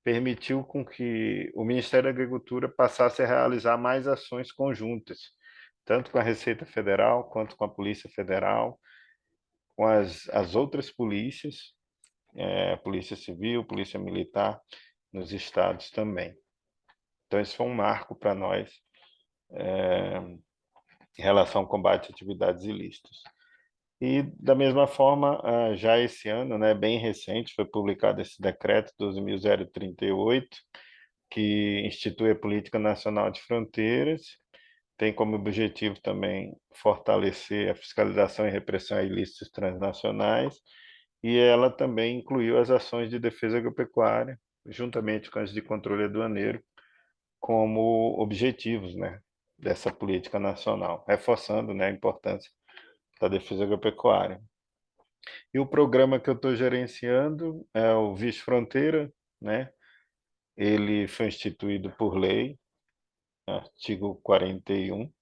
permitiu com que o Ministério da Agricultura passasse a realizar mais ações conjuntas, tanto com a Receita Federal, quanto com a Polícia Federal, com as outras polícias, Polícia Civil, Polícia Militar, nos estados também. Então, esse foi um marco para nós em relação ao combate a atividades ilícitas. E, da mesma forma, já esse ano, né, bem recente, foi publicado esse decreto 12.038, que institui a Política Nacional de Fronteiras, tem como objetivo também fortalecer a fiscalização e repressão a ilícitos transnacionais, e ela também incluiu as ações de defesa agropecuária, juntamente com as de controle aduaneiro, como objetivos, né, dessa política nacional, reforçando, né, a importância da defesa agropecuária. E o programa que eu estou gerenciando é o Vice Fronteira, né? Ele foi instituído por lei, artigo 41,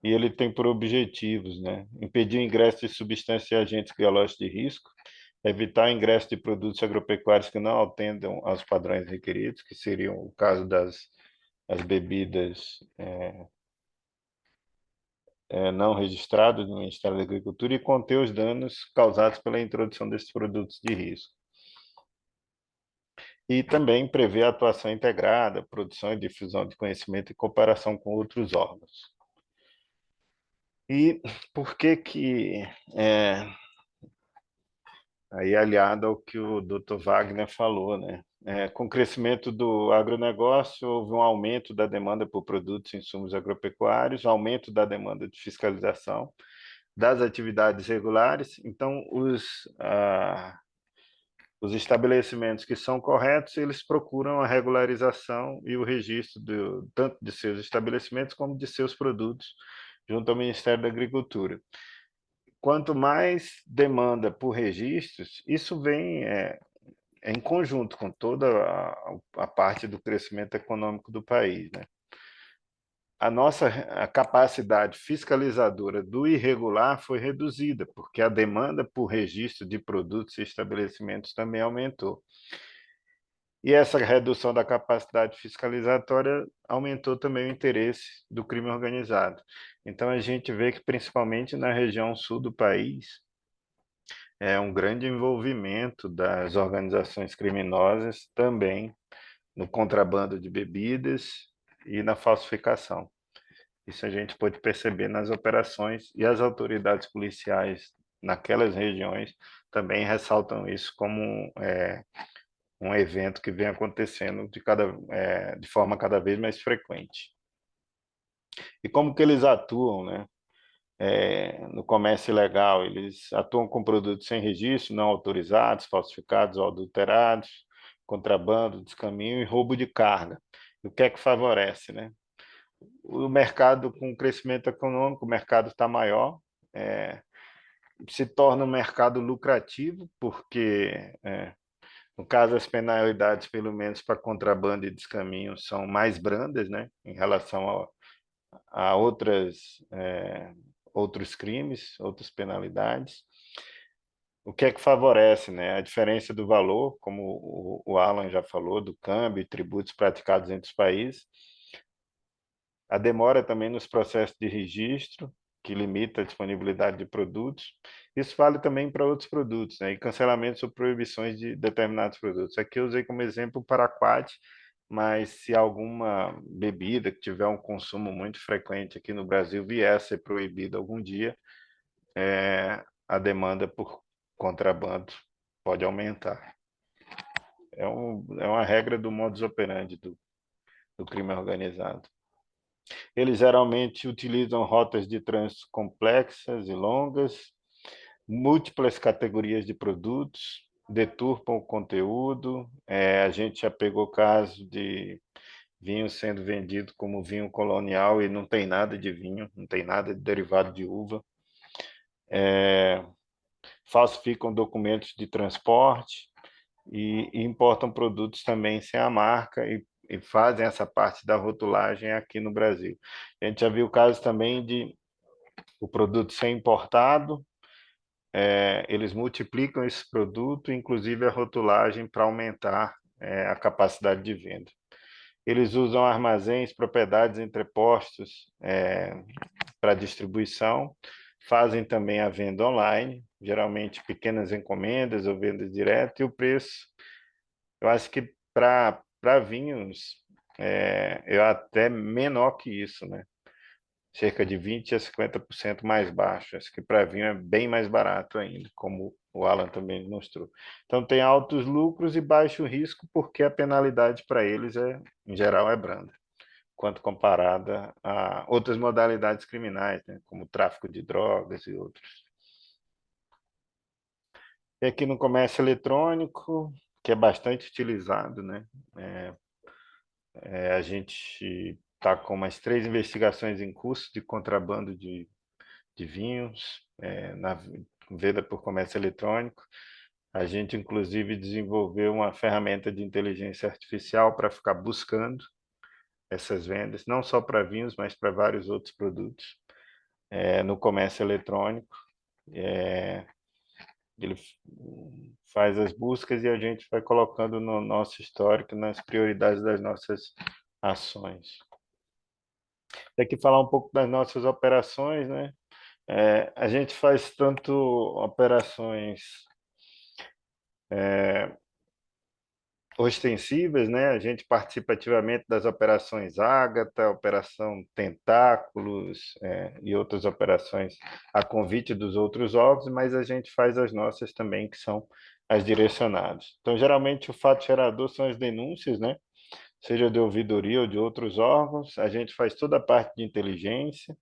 e ele tem por objetivos, né, impedir o ingresso de substâncias e agentes biológicos de risco, evitar o ingresso de produtos agropecuários que não atendam aos padrões requeridos, que seriam o caso das bebidas não registradas no Ministério da Agricultura, e conter os danos causados pela introdução desses produtos de risco. E também prevê a atuação integrada, produção e difusão de conhecimento em cooperação com outros órgãos. E por que aí aliado ao que o Dr. Wagner falou, né? Com o crescimento do agronegócio, houve um aumento da demanda por produtos e insumos agropecuários, aumento da demanda de fiscalização das atividades regulares. Então, Os estabelecimentos que são corretos, eles procuram a regularização e o registro tanto de seus estabelecimentos como de seus produtos junto ao Ministério da Agricultura. Quanto mais demanda por registros, isso vem em conjunto com toda a parte do crescimento econômico do país, né? A capacidade fiscalizadora do irregular foi reduzida, porque a demanda por registro de produtos e estabelecimentos também aumentou. E essa redução da capacidade fiscalizatória aumentou também o interesse do crime organizado. Então, a gente vê que, principalmente na região sul do país, é um grande envolvimento das organizações criminosas também no contrabando de bebidas e na falsificação. Isso a gente pode perceber nas operações e as autoridades policiais naquelas regiões também ressaltam isso como um evento que vem acontecendo de forma cada vez mais frequente. E como que eles atuam, né? No comércio ilegal, eles atuam com produtos sem registro, não autorizados, falsificados ou adulterados, contrabando, descaminho e roubo de carga. E o que é que favorece, né? O mercado com crescimento econômico, o mercado está maior, se torna um mercado lucrativo, porque, no caso, as penalidades, pelo menos para contrabando e descaminho, são mais brandas, né, em relação a outros crimes, outras penalidades. O que é que favorece, né? A diferença do valor, como o Alan já falou, do câmbio e tributos praticados entre os países, a demora também nos processos de registro, que limita a disponibilidade de produtos. Isso vale também para outros produtos, né? E cancelamentos ou proibições de determinados produtos. Aqui eu usei como exemplo o paraquat, mas se alguma bebida que tiver um consumo muito frequente aqui no Brasil vier a ser proibida algum dia, a demanda por contrabando pode aumentar. É uma regra do modus operandi do crime organizado. Eles geralmente utilizam rotas de trânsito complexas e longas, múltiplas categorias de produtos, deturpam o conteúdo. A gente já pegou caso de vinho sendo vendido como vinho colonial e não tem nada de vinho, não tem nada de derivado de uva. Falsificam documentos de transporte e importam produtos também sem a marca e fazem essa parte da rotulagem aqui no Brasil. A gente já viu casos também de o produto ser importado, eles multiplicam esse produto, inclusive a rotulagem, para aumentar a capacidade de venda. Eles usam armazéns, propriedades entrepostos para distribuição, fazem também a venda online, geralmente pequenas encomendas ou vendas diretas, e o preço, eu acho que para vinhos, é até menor que isso, né? Cerca de 20% a 50% mais baixo. Acho que para vinho é bem mais barato ainda, como o Alan também mostrou. Então, tem altos lucros e baixo risco, porque a penalidade para eles, em geral, é branda, quanto comparada a outras modalidades criminais, né, como tráfico de drogas e outros. E aqui no comércio eletrônico, que é bastante utilizado, né? A gente está com umas 3 investigações em curso de contrabando de vinhos, na venda por comércio eletrônico. A gente, inclusive, desenvolveu uma ferramenta de inteligência artificial para ficar buscando essas vendas, não só para vinhos, mas para vários outros produtos, no comércio eletrônico. Ele faz as buscas e a gente vai colocando no nosso histórico, nas prioridades das nossas ações. Tem que falar um pouco das nossas operações, né? A gente faz tanto operações ostensivas, né? A gente participa ativamente das operações Ágata, Operação Tentáculos, e outras operações a convite dos outros órgãos, mas a gente faz as nossas também, que são as direcionadas. Então, geralmente, o fato gerador são as denúncias, né? Seja de ouvidoria ou de outros órgãos. A gente faz toda a parte de inteligência,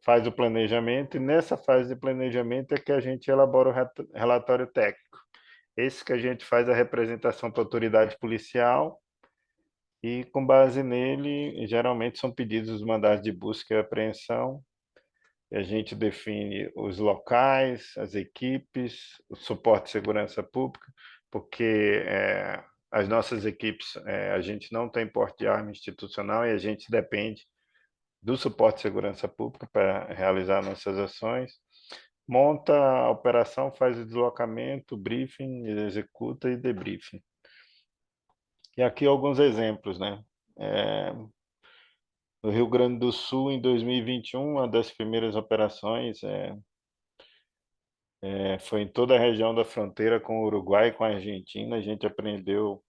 faz o planejamento, e nessa fase de planejamento é que a gente elabora o relatório técnico. esse que a gente faz a representação para a autoridade policial e, com base nele, geralmente são pedidos os mandados de busca e apreensão. E a gente define os locais, as equipes, o suporte de segurança pública, porque as nossas equipes, a gente não tem porte de arma institucional e a gente depende do suporte de segurança pública para realizar nossas ações. Monta a operação, faz o deslocamento, briefing, executa e debriefing. E aqui alguns exemplos, né? No Rio Grande do Sul, em 2021, uma das primeiras operações foi em toda a região da fronteira com o Uruguai e com a Argentina. A gente apreendeu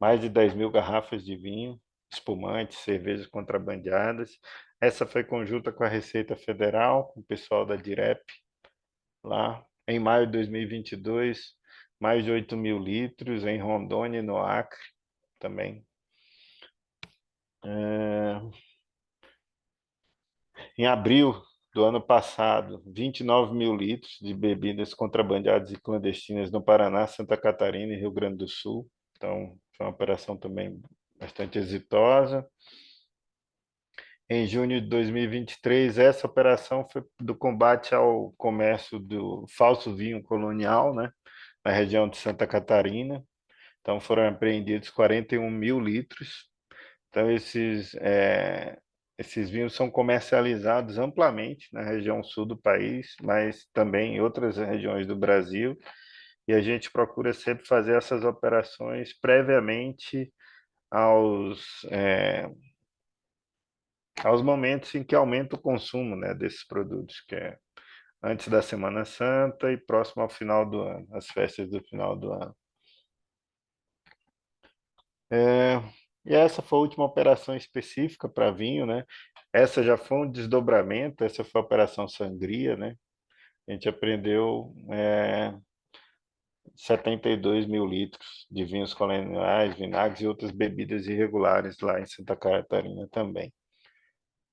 mais de 10.000 garrafas de vinho, espumantes, cervejas contrabandeadas. Essa foi conjunta com a Receita Federal, com o pessoal da DIREP, lá. Em maio de 2022, mais de 8.000 litros, em Rondônia e no Acre também. Em abril do ano passado, 29.000 litros de bebidas contrabandeadas e clandestinas no Paraná, Santa Catarina e Rio Grande do Sul. Então, foi uma operação também bastante exitosa. Em junho de 2023, essa operação foi do combate ao comércio do falso vinho colonial, né, na região de Santa Catarina. Então, foram apreendidos 41.000 litros. Então, esses vinhos são comercializados amplamente na região sul do país, mas também em outras regiões do Brasil. E a gente procura sempre fazer essas operações previamente aos momentos em que aumenta o consumo, né, desses produtos, que é antes da Semana Santa e próximo ao final do ano, as festas do final do ano. E essa foi a última operação específica para vinho, né? Essa já foi um desdobramento, essa foi a Operação Sangria, né? A gente apreendeu 72.000 litros de vinhos coloniais, vinagres e outras bebidas irregulares lá em Santa Catarina também.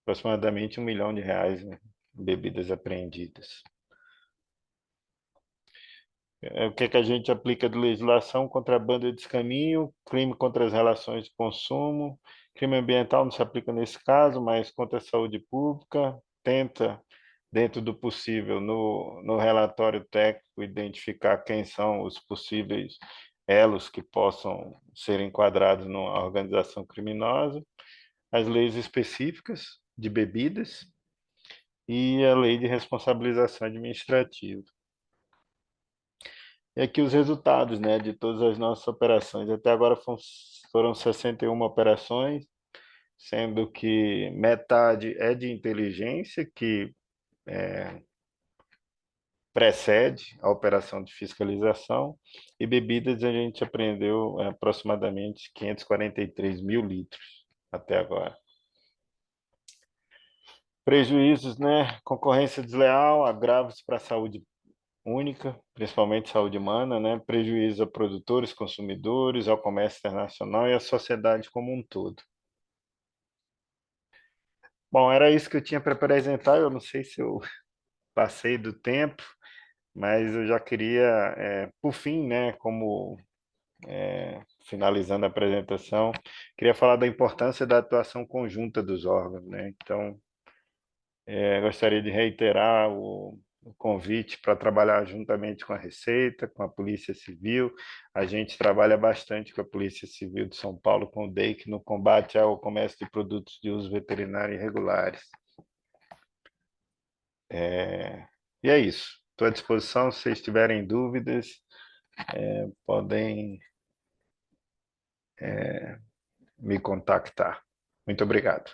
Aproximadamente R$ 1 milhão, né? Bebidas apreendidas. O que a gente aplica de legislação? Contrabando e descaminho, crime contra as relações de consumo, crime ambiental não se aplica nesse caso, mas contra a saúde pública, tenta, dentro do possível, no relatório técnico, identificar quem são os possíveis elos que possam ser enquadrados numa organização criminosa, as leis específicas de bebidas e a lei de responsabilização administrativa. E aqui os resultados, né, de todas as nossas operações. Até agora foram 61 operações, sendo que metade é de inteligência, que precede a operação de fiscalização, e bebidas a gente apreendeu aproximadamente 543.000 litros até agora. Prejuízos, né? Concorrência desleal, agravos para a saúde única, principalmente saúde humana, né? Prejuízo a produtores, consumidores, ao comércio internacional e à sociedade como um todo. Bom, era isso que eu tinha para apresentar. Eu não sei se eu passei do tempo, mas eu já queria, por fim, né, finalizando a apresentação, queria falar da importância da atuação conjunta dos órgãos, né? Então, gostaria de reiterar o convite para trabalhar juntamente com a Receita, com a Polícia Civil. A gente trabalha bastante com a Polícia Civil de São Paulo, com o DEIC, no combate ao comércio de produtos de uso veterinário irregulares. E é isso. Estou à disposição, se vocês tiverem dúvidas, podem me contactar. Muito obrigado.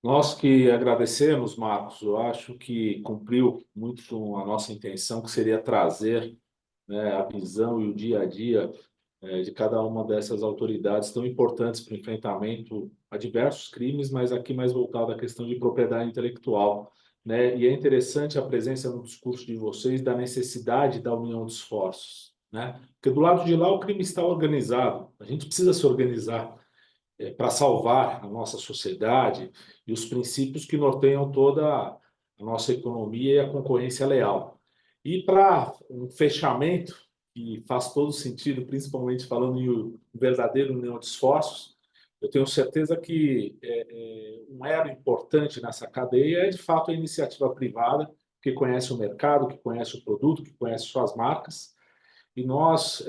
Nós que agradecemos, Marcos, eu acho que cumpriu muito a nossa intenção, que seria trazer, né, a visão e o dia a dia de cada uma dessas autoridades tão importantes para o enfrentamento a diversos crimes, mas aqui mais voltado à questão de propriedade intelectual, né? E é interessante a presença no discurso de vocês da necessidade da união de esforços, né? Porque do lado de lá o crime está organizado, a gente precisa se organizar para salvar a nossa sociedade e os princípios que norteiam toda a nossa economia e a concorrência leal. E para um fechamento, que faz todo sentido, principalmente falando em um verdadeiro união de esforços, eu tenho certeza que um elo importante nessa cadeia é, de fato, a iniciativa privada, que conhece o mercado, que conhece o produto, que conhece suas marcas. E nós,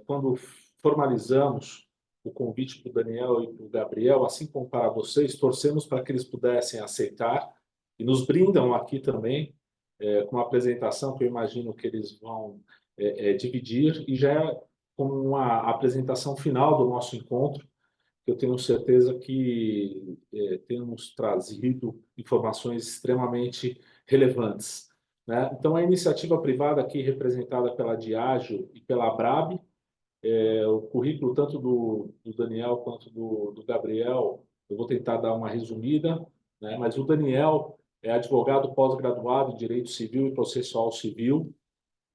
quando formalizamos o convite para o Daniel e para o Gabriel, assim como para vocês, torcemos para que eles pudessem aceitar e nos brindam aqui também com uma apresentação que eu imagino que eles vão dividir, e já é como uma apresentação final do nosso encontro, que eu tenho certeza que temos trazido informações extremamente relevantes, né? Então, a iniciativa privada aqui representada pela Diageo e pela Abrab, o currículo tanto do Daniel quanto do Gabriel, eu vou tentar dar uma resumida, né? Mas o Daniel é advogado pós-graduado em Direito Civil e Processual Civil,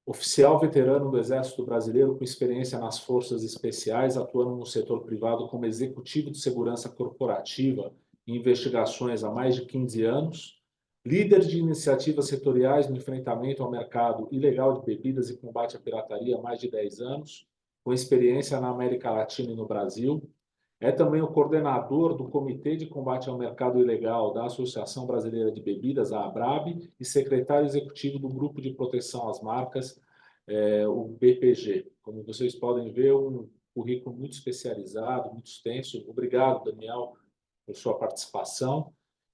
oficial veterano do Exército Brasileiro com experiência nas Forças Especiais, atuando no setor privado como executivo de segurança corporativa e investigações há mais de 15 anos, líder de iniciativas setoriais no enfrentamento ao mercado ilegal de bebidas e combate à pirataria há mais de 10 anos, com experiência na América Latina e no Brasil. É também o coordenador do Comitê de Combate ao Mercado Ilegal da Associação Brasileira de Bebidas, a ABRAB, e secretário executivo do Grupo de Proteção às Marcas, o BPG. Como vocês podem ver, um currículo muito especializado, muito extenso. Obrigado, Daniel, por sua participação.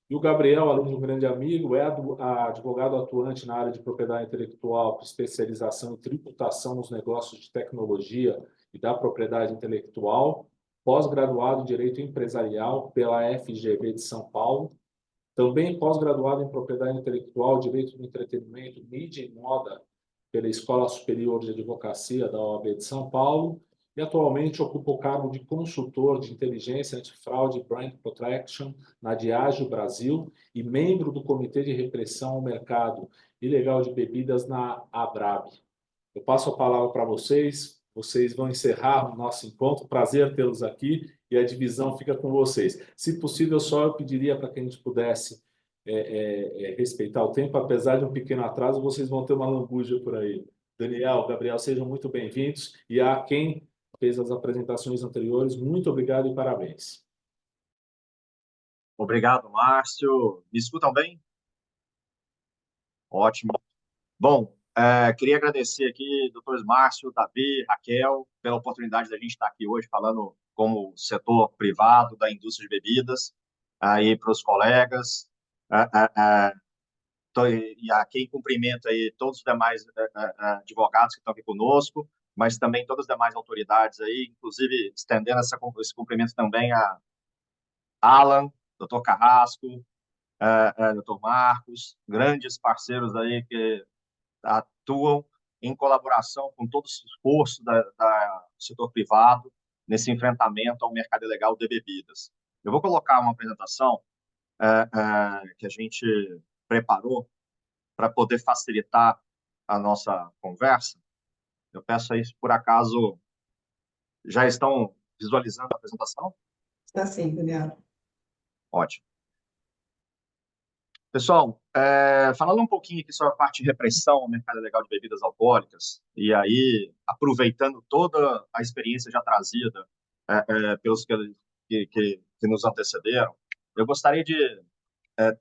E o Gabriel, além de um grande amigo, é advogado atuante na área de propriedade intelectual, com especialização em tributação nos negócios de tecnologia e da propriedade intelectual, pós-graduado em Direito Empresarial pela FGV de São Paulo, também pós-graduado em Propriedade Intelectual, Direito do Entretenimento, Mídia e Moda pela Escola Superior de Advocacia da OAB de São Paulo, e atualmente ocupa o cargo de consultor de inteligência antifraude e brand protection na Diageo Brasil e membro do Comitê de Repressão ao Mercado Ilegal de Bebidas na Abrab. Eu passo a palavra para vocês. Vocês vão encerrar o nosso encontro. Prazer tê-los aqui e a divisão fica com vocês. Se possível, só eu pediria para que a gente pudesse respeitar o tempo. Apesar de um pequeno atraso, vocês vão ter uma lambuja por aí. Daniel, Gabriel, sejam muito bem-vindos. E a quem fez as apresentações anteriores, muito obrigado e parabéns. Obrigado, Márcio. Me escutam bem? Ótimo. Bom, queria agradecer aqui, doutores Márcio, Davi, Raquel, pela oportunidade da gente estar aqui hoje falando como setor privado da indústria de bebidas, aí para os colegas, e a quem cumprimento aí todos os demais advogados que estão aqui conosco, mas também todas as demais autoridades aí, inclusive estendendo esse cumprimento também a Alan, doutor Carrasco, doutor Marcos, grandes parceiros aí que atuam em colaboração com todo o esforço do setor privado nesse enfrentamento ao mercado ilegal de bebidas. Eu vou colocar uma apresentação que a gente preparou para poder facilitar a nossa conversa. Eu peço aí, se por acaso já estão visualizando a apresentação? Está sim, Daniel. Ótimo. Pessoal, falando um pouquinho aqui sobre a parte de repressão ao mercado ilegal de bebidas alcoólicas, e aí aproveitando toda a experiência já trazida pelos que nos antecederam, eu gostaria de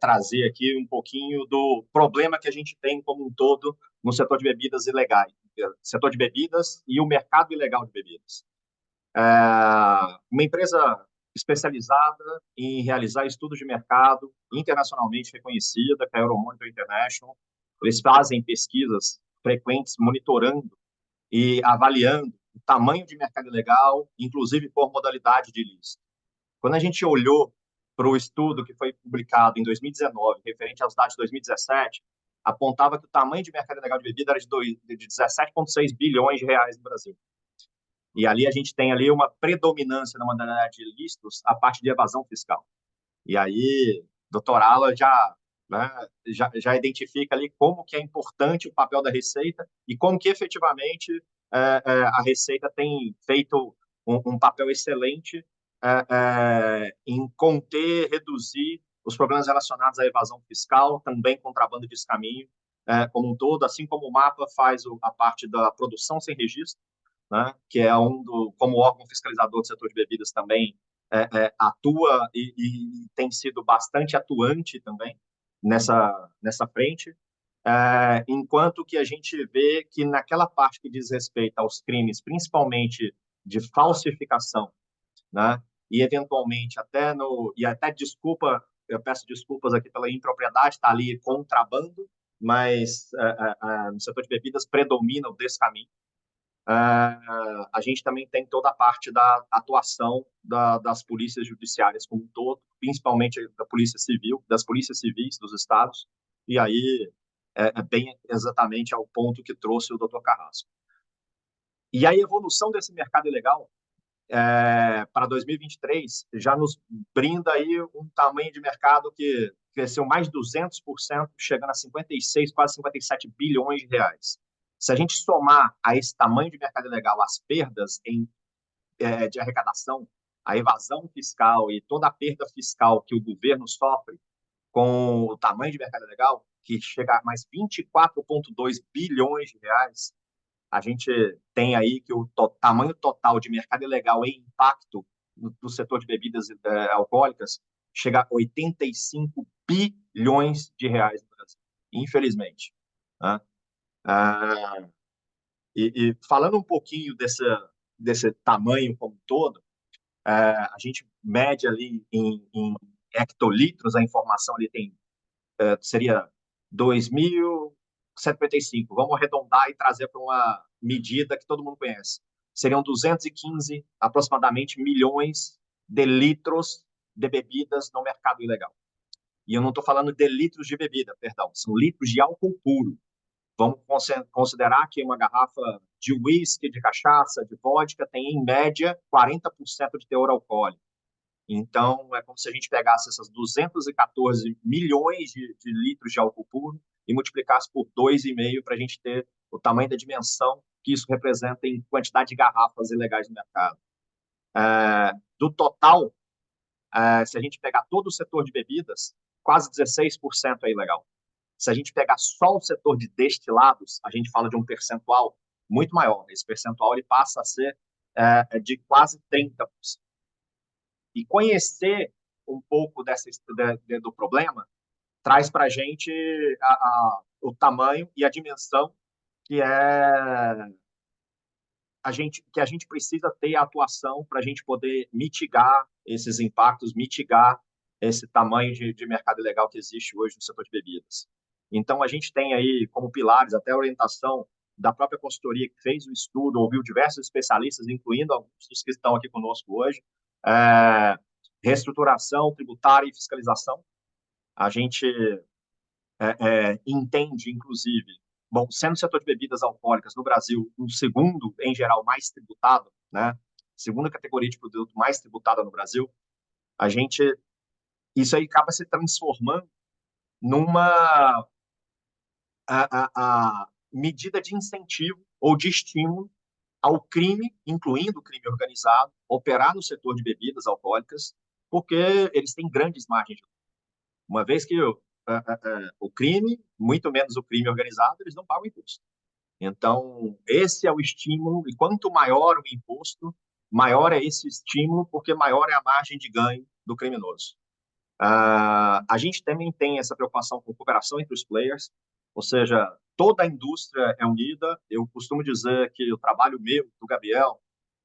trazer aqui um pouquinho do problema que a gente tem como um todo no setor de bebidas ilegais, setor de bebidas e o mercado ilegal de bebidas. Uma empresa especializada em realizar estudos de mercado internacionalmente reconhecida, que é a Euromonitor International. Eles fazem pesquisas frequentes, monitorando e avaliando o tamanho de mercado ilegal, inclusive por modalidade de ilícito. Quando a gente olhou para o estudo que foi publicado em 2019, referente aos dados de 2017, apontava que o tamanho de mercado ilegal de bebida era de 17,6 bilhões de reais no Brasil. E ali a gente tem ali uma predominância na modalidade de ilícitos, a parte de evasão fiscal. E aí, doutor Ala já identifica ali como que é importante o papel da Receita e como que efetivamente a Receita tem feito um papel excelente em conter, reduzir os problemas relacionados à evasão fiscal, também contrabando de descaminho como um todo, assim como o MAPA faz a parte da produção sem registro, né, que é como órgão fiscalizador do setor de bebidas também, atua e tem sido bastante atuante também nessa frente, enquanto que a gente vê que naquela parte que diz respeito aos crimes, principalmente de falsificação, né, e eventualmente até desculpa, eu peço desculpas aqui pela impropriedade, está ali contrabando, mas no setor de bebidas predomina o descaminho. A gente também tem toda a parte da atuação das polícias judiciárias como um todo, principalmente da Polícia Civil, das polícias civis dos estados, e aí bem exatamente ao ponto que trouxe o Dr. Carrasco. E a evolução desse mercado ilegal para 2023 já nos brinda aí um tamanho de mercado que cresceu mais de 200%, chegando a 56, quase 57 bilhões de reais. Se a gente somar a esse tamanho de mercado ilegal as perdas de arrecadação, a evasão fiscal e toda a perda fiscal que o governo sofre com o tamanho de mercado ilegal, que chega a mais 24,2 bilhões de reais, a gente tem aí que o tamanho total de mercado ilegal e impacto do setor de bebidas alcoólicas chega a 85 bilhões de reais no Brasil, infelizmente. Né? E falando um pouquinho desse tamanho como um todo, a gente mede ali em hectolitros, a informação ali seria 2.155. Vamos arredondar e trazer para uma medida que todo mundo conhece. Seriam 215, aproximadamente, milhões de litros de bebidas no mercado ilegal. E eu não estou falando de litros de bebida, perdão, são litros de álcool puro. Vamos considerar que uma garrafa de uísque, de cachaça, de vodka tem, em média, 40% de teor alcoólico. Então, é como se a gente pegasse essas 214 milhões de litros de álcool puro e multiplicasse por 2,5 para a gente ter o tamanho da dimensão que isso representa em quantidade de garrafas ilegais no mercado. Do total, se a gente pegar todo o setor de bebidas, quase 16% é ilegal. Se a gente pegar só o setor de destilados, a gente fala de um percentual muito maior. Esse percentual ele passa a ser de quase 30%. E conhecer um pouco do problema traz para a gente o tamanho e a dimensão que a gente precisa ter a atuação para a gente poder mitigar esses impactos, mitigar esse tamanho de mercado ilegal que existe hoje no setor de bebidas. Então, a gente tem aí como pilares até a orientação da própria consultoria que fez o estudo, ouviu diversos especialistas, incluindo alguns dos que estão aqui conosco hoje, reestruturação tributária e fiscalização. A gente entende, inclusive, bom, sendo o setor de bebidas alcoólicas no Brasil o segundo, em geral, mais tributado, né? Segunda categoria de produto mais tributada no Brasil, isso aí acaba se transformando numa a medida de incentivo ou de estímulo ao crime, incluindo o crime organizado, operar no setor de bebidas alcoólicas, porque eles têm grandes margens de lucro. Uma vez que o crime, muito menos o crime organizado, eles não pagam imposto. Então, esse é o estímulo, e quanto maior o imposto, maior é esse estímulo, porque maior é a margem de ganho do criminoso. A gente também tem essa preocupação com cooperação entre os players, ou seja, toda a indústria é unida. Eu costumo dizer que o trabalho meu, do Gabriel,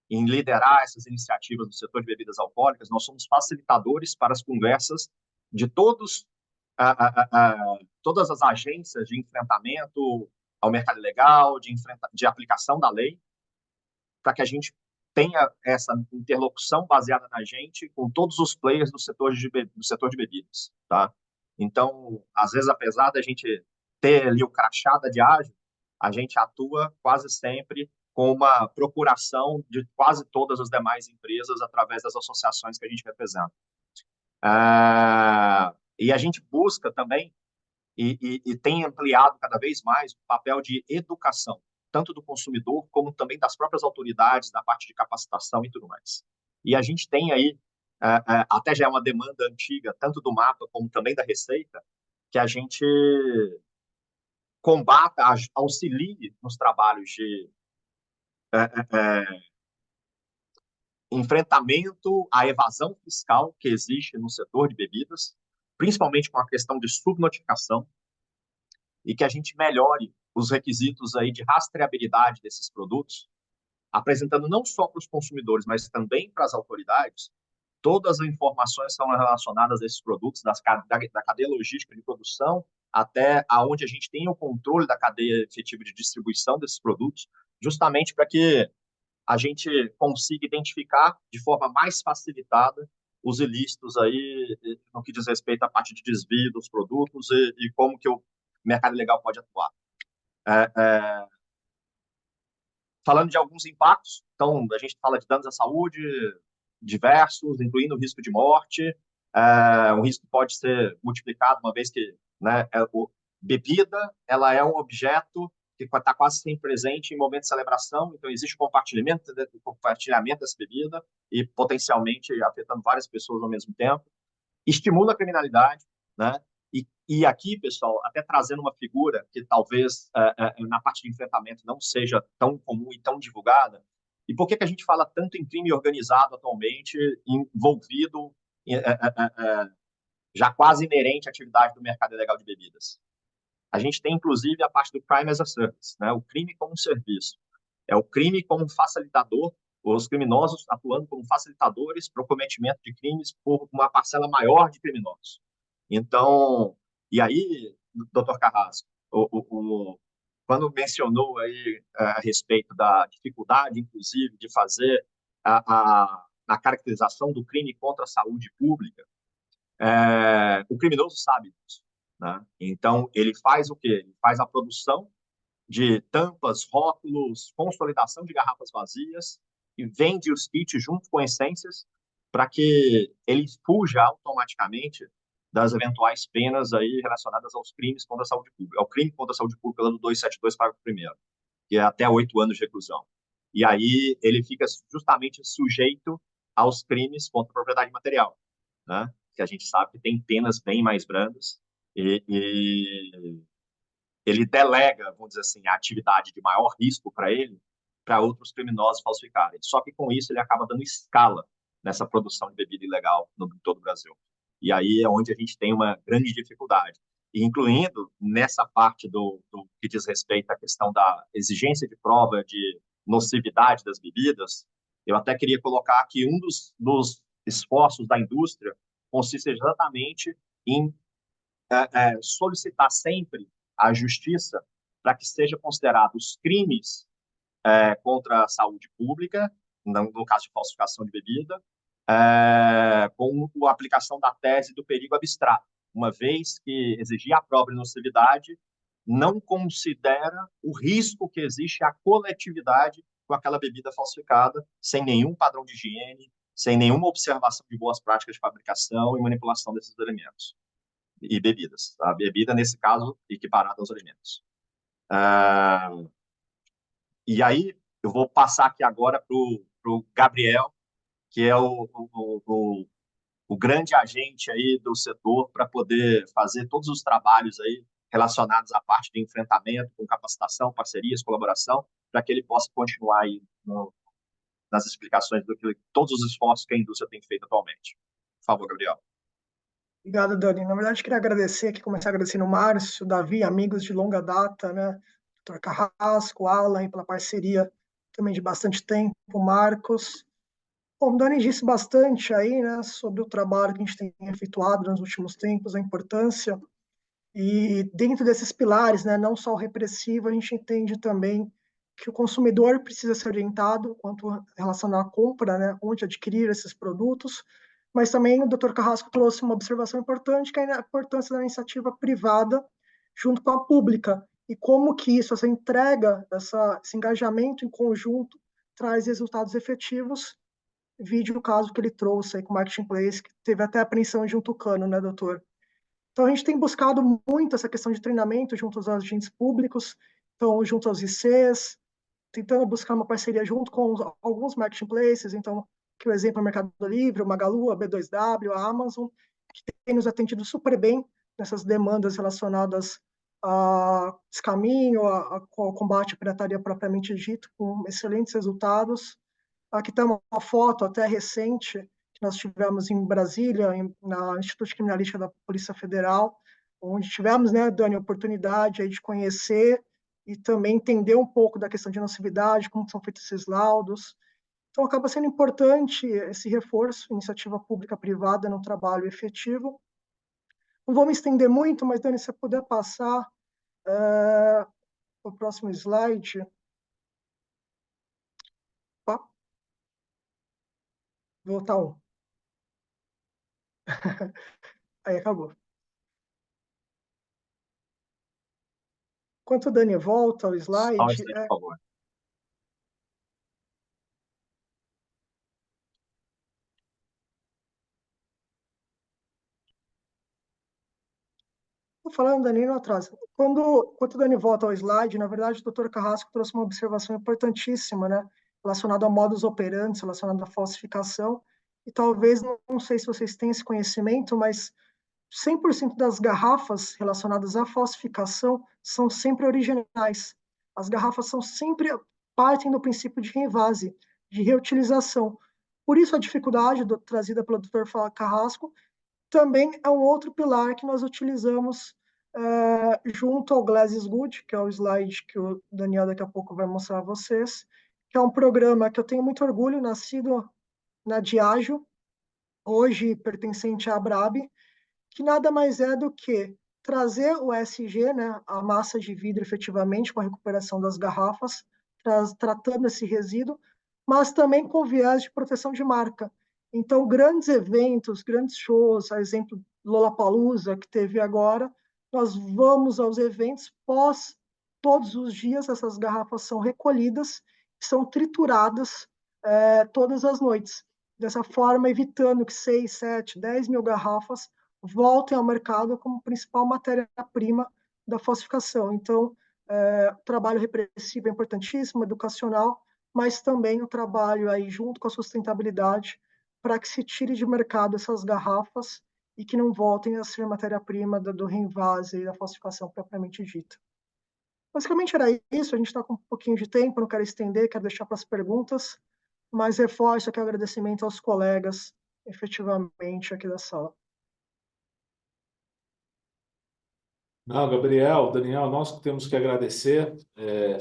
em liderar essas iniciativas no setor de bebidas alcoólicas, nós somos facilitadores para as conversas de todas as agências de enfrentamento ao mercado ilegal, de aplicação da lei, para que a gente tenha essa interlocução baseada na gente com todos os players do setor de bebidas, tá? Então, às vezes, apesar da gente ter ali o crachá da Diageo, a gente atua quase sempre com uma procuração de quase todas as demais empresas através das associações que a gente representa. E a gente busca também e tem ampliado cada vez mais o papel de educação, tanto do consumidor como também das próprias autoridades, da parte de capacitação e tudo mais. E a gente tem aí, até já é uma demanda antiga, tanto do MAPA como também da Receita, que a gente combata, auxilie nos trabalhos de enfrentamento à evasão fiscal que existe no setor de bebidas, principalmente com a questão de subnotificação, e que a gente melhore os requisitos aí de rastreabilidade desses produtos, apresentando não só para os consumidores, mas também para as autoridades, todas as informações que são relacionadas a esses produtos, da cadeia logística de produção até aonde a gente tem o controle da cadeia efetiva de distribuição desses produtos, justamente para que a gente consiga identificar de forma mais facilitada os ilícitos aí no que diz respeito à parte de desvio dos produtos e como que o mercado legal pode atuar. Falando de alguns impactos, então a gente fala de danos à saúde diversos, incluindo o risco de morte. Um risco pode ser multiplicado, uma vez que, né, bebida ela é um objeto que está quase sempre presente em momentos de celebração, então existe compartilhamento dessa bebida e potencialmente afetando várias pessoas ao mesmo tempo. Estimula a criminalidade, né? E aqui, pessoal, até trazendo uma figura que talvez na parte de enfrentamento não seja tão comum e tão divulgada. E por que a gente fala tanto em crime organizado atualmente, envolvido, já quase inerente à atividade do mercado ilegal de bebidas? A gente tem, inclusive, a parte do crime as a service, né? O crime como serviço. É o crime como facilitador, os criminosos atuando como facilitadores para o cometimento de crimes por uma parcela maior de criminosos. Então, e aí, Dr. Carrasco, quando mencionou aí a respeito da dificuldade, inclusive, de fazer a caracterização do crime contra a saúde pública, o criminoso sabe disso, né? Então, ele faz o quê? Ele faz a produção de tampas, rótulos, consolidação de garrafas vazias e vende os kits junto com essências para que ele fuja automaticamente das eventuais penas aí relacionadas aos crimes contra a saúde pública. É o crime contra a saúde pública do 272, parágrafo 1º, que é até 8 anos de reclusão. E aí ele fica justamente sujeito aos crimes contra a propriedade material, né? Que a gente sabe que tem penas bem mais brandas e ele delega, vamos dizer assim, a atividade de maior risco para ele, para outros criminosos falsificarem. Só que com isso ele acaba dando escala nessa produção de bebida ilegal no todo o Brasil. E aí é onde a gente tem uma grande dificuldade. E incluindo nessa parte do que diz respeito à questão da exigência de prova de nocividade das bebidas, eu até queria colocar que um dos esforços da indústria consiste exatamente em solicitar sempre à justiça para que sejam considerados crimes contra a saúde pública, no caso de falsificação de bebida, com a aplicação da tese do perigo abstrato, uma vez que exigir a prova de nocividade não considera o risco que existe à coletividade com aquela bebida falsificada, sem nenhum padrão de higiene, sem nenhuma observação de boas práticas de fabricação e manipulação desses elementos e bebidas. A bebida, nesse caso, equiparada aos alimentos. E aí, eu vou passar aqui agora para o Gabriel, que é o grande agente aí do setor para poder fazer todos os trabalhos aí relacionados à parte de enfrentamento, com capacitação, parcerias, colaboração, para que ele possa continuar aí nas explicações do que todos os esforços que a indústria tem feito atualmente. Por favor, Gabriel. Obrigado, Dani. Na verdade, queria agradecer aqui, começar agradecendo o Márcio, Davi, amigos de longa data, né? Dr. Carrasco, Alan, pela parceria também de bastante tempo, Marcos. Bom, o Dani disse bastante aí, né, sobre o trabalho que a gente tem efetuado nos últimos tempos, a importância. E dentro desses pilares, né, não só o repressivo, a gente entende também que o consumidor precisa ser orientado quanto relacionado à compra, né, onde adquirir esses produtos, mas também o Dr. Carrasco trouxe uma observação importante, que é a importância da iniciativa privada junto com a pública, e como que isso, essa entrega, esse engajamento em conjunto, traz resultados efetivos. Vídeo o caso que ele trouxe aí com o Marketplace, que teve até a apreensão de um tucano, né, doutor? Então, a gente tem buscado muito essa questão de treinamento junto aos agentes públicos, então, junto aos ICs, tentando buscar uma parceria junto com alguns marketplaces, então, que o exemplo é o Mercado Livre, o Magalu, a B2W, a Amazon, que tem nos atendido super bem nessas demandas relacionadas esse caminho, ao combate à pirataria propriamente dito, com excelentes resultados. Aqui está uma foto até recente que nós tivemos em Brasília, na Instituto Criminalística da Polícia Federal, onde tivemos, né, Dani, a oportunidade aí de conhecer e também entender um pouco da questão de nocividade, como são feitos esses laudos. Então, acaba sendo importante esse reforço, iniciativa pública-privada no trabalho efetivo. Não vou me estender muito, mas, Dani, se você puder passar o próximo slide. Opa, voltar um. Aí acabou. Enquanto o Dani volta ao slide, Por favor. Estou falando, Dani, não atrasa. Enquanto o Dani volta ao slide, na verdade, o doutor Carrasco trouxe uma observação importantíssima, né, relacionada a modus operandi, relacionada à falsificação, e talvez, não sei se vocês têm esse conhecimento, mas 100% das garrafas relacionadas à falsificação são sempre originais. As garrafas são sempre partem do princípio de reinvase, de reutilização. Por isso a dificuldade trazida pelo Dr. Carrasco também é um outro pilar que nós utilizamos junto ao Glass is Good, que é o slide que o Daniel daqui a pouco vai mostrar a vocês, que é um programa que eu tenho muito orgulho, nascido na Diageo, hoje pertencente à Abrab, que nada mais é do que trazer o ESG, né, a massa de vidro efetivamente com a recuperação das garrafas, tratando esse resíduo, mas também com viés de proteção de marca. Então, grandes eventos, grandes shows, a exemplo Lollapalooza, que teve agora, nós vamos aos eventos, todos os dias essas garrafas são recolhidas, são trituradas todas as noites. Dessa forma, evitando que 6, 7, 10 mil garrafas voltem ao mercado como principal matéria-prima da falsificação. Então, o trabalho repressivo é importantíssimo, educacional, mas também o trabalho aí junto com a sustentabilidade para que se tire de mercado essas garrafas e que não voltem a ser matéria-prima do reinvase e da falsificação propriamente dita. Basicamente era isso, a gente está com um pouquinho de tempo, não quero estender, quero deixar para as perguntas, mas reforço aqui o agradecimento aos colegas, efetivamente, aqui da sala. Não, Gabriel, Daniel, nós que temos que agradecer.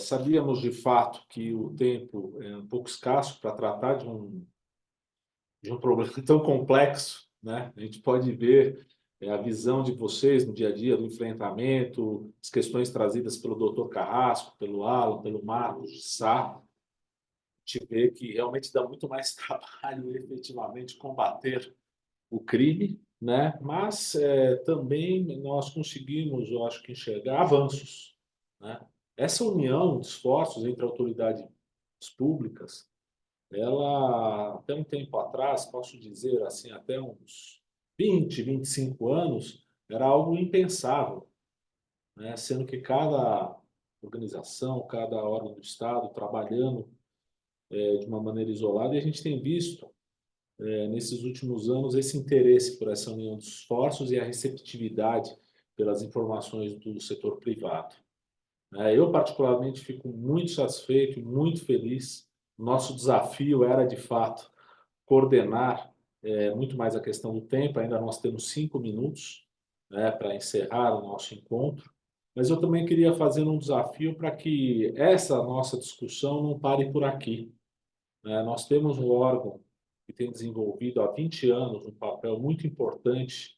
Sabíamos de fato que o tempo é um pouco escasso para tratar de um problema tão complexo, né? A gente pode ver a visão de vocês no dia a dia do enfrentamento, as questões trazidas pelo Dr. Carrasco, pelo Alan, pelo Marcos de Sá. A gente vê que realmente dá muito mais trabalho efetivamente combater o crime, né? Mas também nós conseguimos, eu acho que, enxergar avanços, né? Essa união de esforços entre autoridades públicas, ela, até um tempo atrás, posso dizer assim, até uns 20, 25 anos, era algo impensável, né? Sendo que cada organização, cada órgão do Estado trabalhando de uma maneira isolada, e a gente tem visto nesses últimos anos esse interesse por essa união dos esforços e a receptividade pelas informações do setor privado. Eu, particularmente, fico muito satisfeito, muito feliz. Nosso desafio era, de fato, coordenar muito mais a questão do tempo. Ainda nós temos 5 minutos para encerrar o nosso encontro, mas eu também queria fazer um desafio para que essa nossa discussão não pare por aqui. Nós temos um órgão que tem desenvolvido há 20 anos um papel muito importante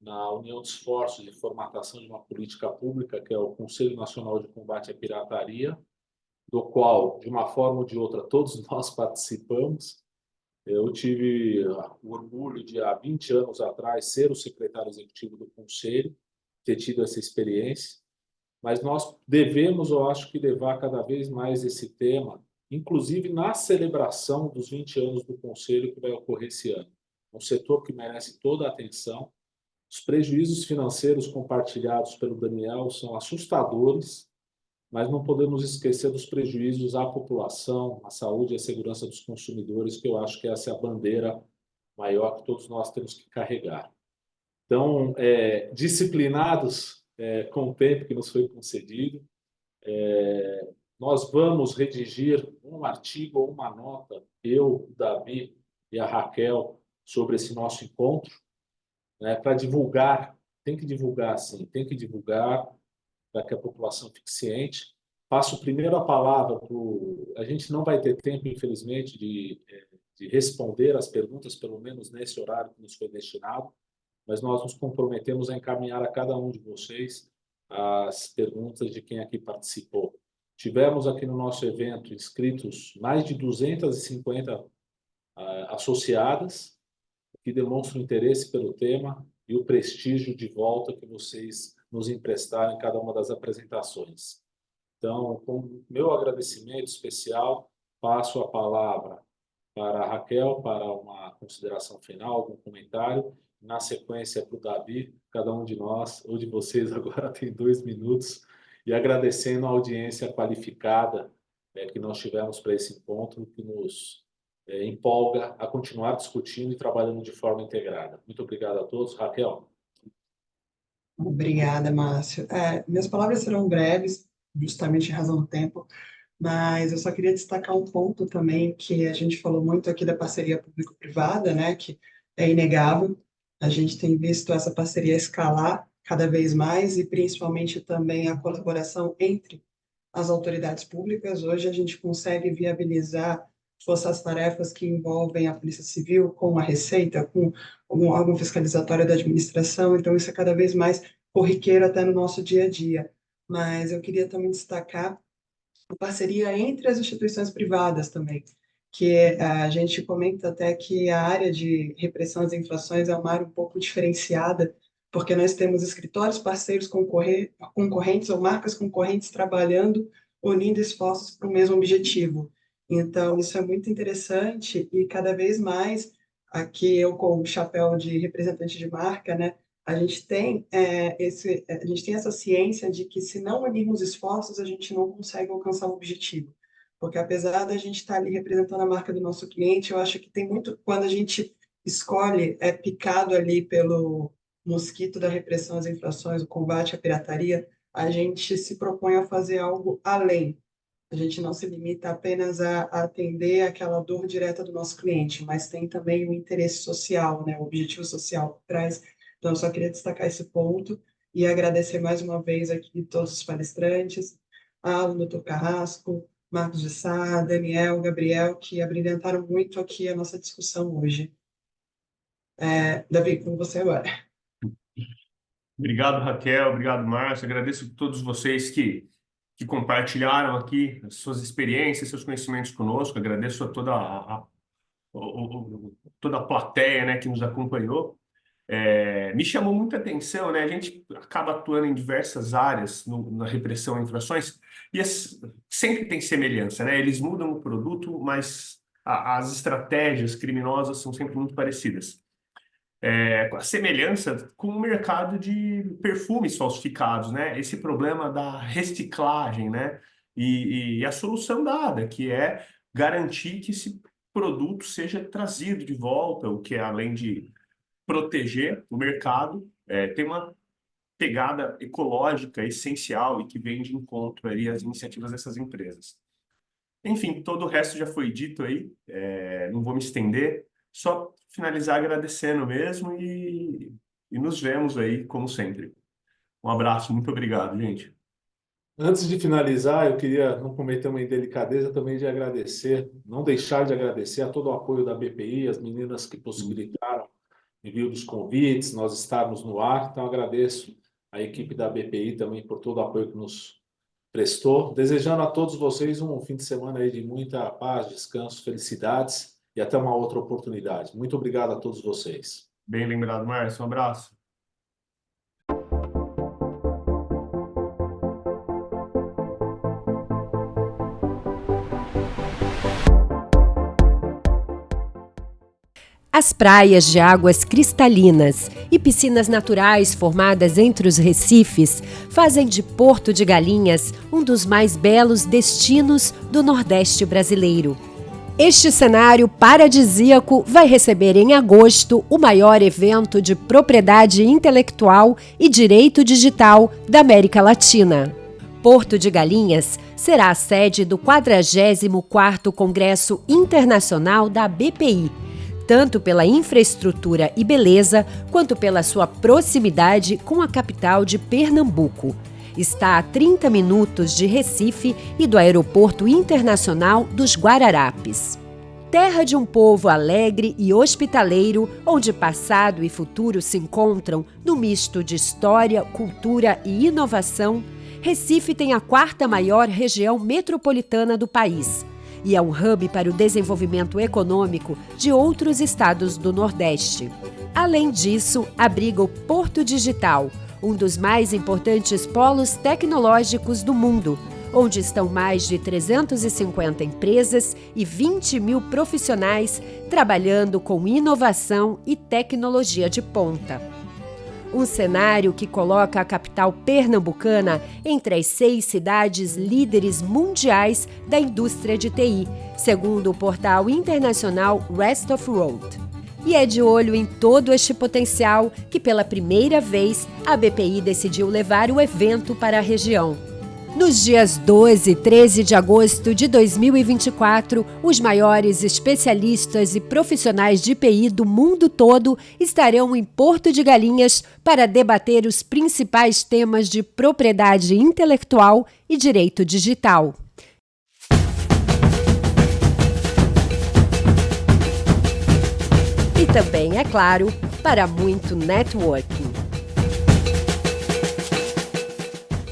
na união de esforços de formatação de uma política pública, que é o Conselho Nacional de Combate à Pirataria, do qual, de uma forma ou de outra, todos nós participamos. Eu tive o orgulho de, há 20 anos atrás, ser o secretário executivo do Conselho, ter tido essa experiência, mas nós devemos, eu acho que, levar cada vez mais esse tema, inclusive na celebração dos 20 anos do Conselho, que vai ocorrer esse ano. É um setor que merece toda a atenção. Os prejuízos financeiros compartilhados pelo Daniel são assustadores, mas não podemos esquecer dos prejuízos à população, à saúde e à segurança dos consumidores, que eu acho que essa é a bandeira maior que todos nós temos que carregar. Então, disciplinados com o tempo que nos foi concedido. Nós vamos redigir um artigo ou uma nota, eu, o Davi e a Raquel, sobre esse nosso encontro, né, para divulgar. Tem que divulgar, sim, tem que divulgar para que a população fique ciente. Passo primeiro a palavra para a gente não vai ter tempo, infelizmente, de responder as perguntas, pelo menos nesse horário que nos foi destinado, mas nós nos comprometemos a encaminhar a cada um de vocês as perguntas de quem aqui participou. Tivemos aqui no nosso evento inscritos mais de 250 associadas, que demonstram interesse pelo tema e o prestígio de volta que vocês nos emprestaram em cada uma das apresentações. Então, com meu agradecimento especial, passo a palavra para a Raquel para uma consideração final, algum comentário. Na sequência, para o Davi, cada um de nós, ou de vocês agora tem 2 minutos, e agradecendo a audiência qualificada que nós tivemos para esse encontro, que nos empolga a continuar discutindo e trabalhando de forma integrada. Muito obrigado a todos. Raquel. Obrigada, Márcio. Minhas palavras serão breves, justamente em razão do tempo, mas eu só queria destacar um ponto também, que a gente falou muito aqui da parceria público-privada, né, que é inegável. A gente tem visto essa parceria escalar cada vez mais e principalmente também a colaboração entre as autoridades públicas. Hoje a gente consegue viabilizar forças-tarefas que envolvem a Polícia Civil com a Receita, com algum órgão fiscalizatório da administração, então isso é cada vez mais corriqueiro até no nosso dia a dia. Mas eu queria também destacar a parceria entre as instituições privadas também, que a gente comenta até que a área de repressão às infrações é uma área um pouco diferenciada, porque nós temos escritórios parceiros concorrentes ou marcas concorrentes trabalhando, unindo esforços para o mesmo objetivo. Então, isso é muito interessante e cada vez mais, aqui eu com o chapéu de representante de marca, né, a gente tem essa ciência de que se não unirmos esforços, a gente não consegue alcançar o objetivo. Porque apesar da gente estar ali representando a marca do nosso cliente, eu acho que tem muito, quando a gente escolhe, picado ali pelo mosquito da repressão às infrações, o combate à pirataria, a gente se propõe a fazer algo além. A gente não se limita apenas a atender aquela dor direta do nosso cliente, mas tem também o interesse social, né, o objetivo social por trás. Então, eu só queria destacar esse ponto e agradecer mais uma vez aqui todos os palestrantes, Alan, Dr. Carrasco, Marcos de Sá, Daniel, Gabriel, que abrilhantaram muito aqui a nossa discussão hoje. Davi, com você agora. Obrigado, Raquel. Obrigado, Márcio. Agradeço a todos vocês que compartilharam aqui as suas experiências, seus conhecimentos conosco. Agradeço a toda a plateia, né, que nos acompanhou. Me chamou muita atenção, né? A gente acaba atuando em diversas áreas na repressão a infrações e sempre tem semelhança, né? Eles mudam o produto, mas as estratégias criminosas são sempre muito parecidas. A semelhança com o mercado de perfumes falsificados, né? Esse problema da reciclagem, né? E a solução dada, que é garantir que esse produto seja trazido de volta, o que é, além de proteger o mercado, tem uma pegada ecológica essencial e que vem de encontro aí às iniciativas dessas empresas. Enfim, todo o resto já foi dito aí, não vou me estender, só finalizar agradecendo mesmo e nos vemos aí, como sempre. Um abraço, muito obrigado, gente. Antes de finalizar, eu queria não cometer uma indelicadeza também de agradecer, não deixar de agradecer a todo o apoio da BPI, as meninas que possibilitaram envio dos convites, nós estarmos no ar. Então, agradeço a equipe da BPI também por todo o apoio que nos prestou. Desejando a todos vocês um fim de semana aí de muita paz, descanso, felicidades e até uma outra oportunidade. Muito obrigado a todos vocês. Bem lembrado, Márcio. Um abraço. As praias de águas cristalinas e piscinas naturais formadas entre os recifes fazem de Porto de Galinhas um dos mais belos destinos do Nordeste brasileiro. Este cenário paradisíaco vai receber em agosto o maior evento de propriedade intelectual e direito digital da América Latina. Porto de Galinhas será a sede do 44º Congresso Internacional da BPI, tanto pela infraestrutura e beleza, quanto pela sua proximidade com a capital de Pernambuco. Está a 30 minutos de Recife e do Aeroporto Internacional dos Guararapes. Terra de um povo alegre e hospitaleiro, onde passado e futuro se encontram no misto de história, cultura e inovação, Recife tem a 4ª maior região metropolitana do país e é um hub para o desenvolvimento econômico de outros estados do Nordeste. Além disso, abriga o Porto Digital, um dos mais importantes polos tecnológicos do mundo, onde estão mais de 350 empresas e 20 mil profissionais trabalhando com inovação e tecnologia de ponta. Um cenário que coloca a capital pernambucana entre as 6 cidades líderes mundiais da indústria de TI, segundo o portal internacional Rest of World. E é de olho em todo este potencial que, pela primeira vez, a BPI decidiu levar o evento para a região. Nos dias 12 e 13 de agosto de 2024, os maiores especialistas e profissionais de TI do mundo todo estarão em Porto de Galinhas para debater os principais temas de propriedade intelectual e direito digital. E também, é claro, para muito networking.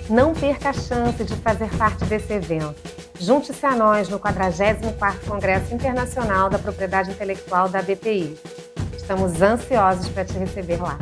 Não perca a chance de fazer parte desse evento. Junte-se a nós no 44º Congresso Internacional da Propriedade Intelectual da BPI. Estamos ansiosos para te receber lá.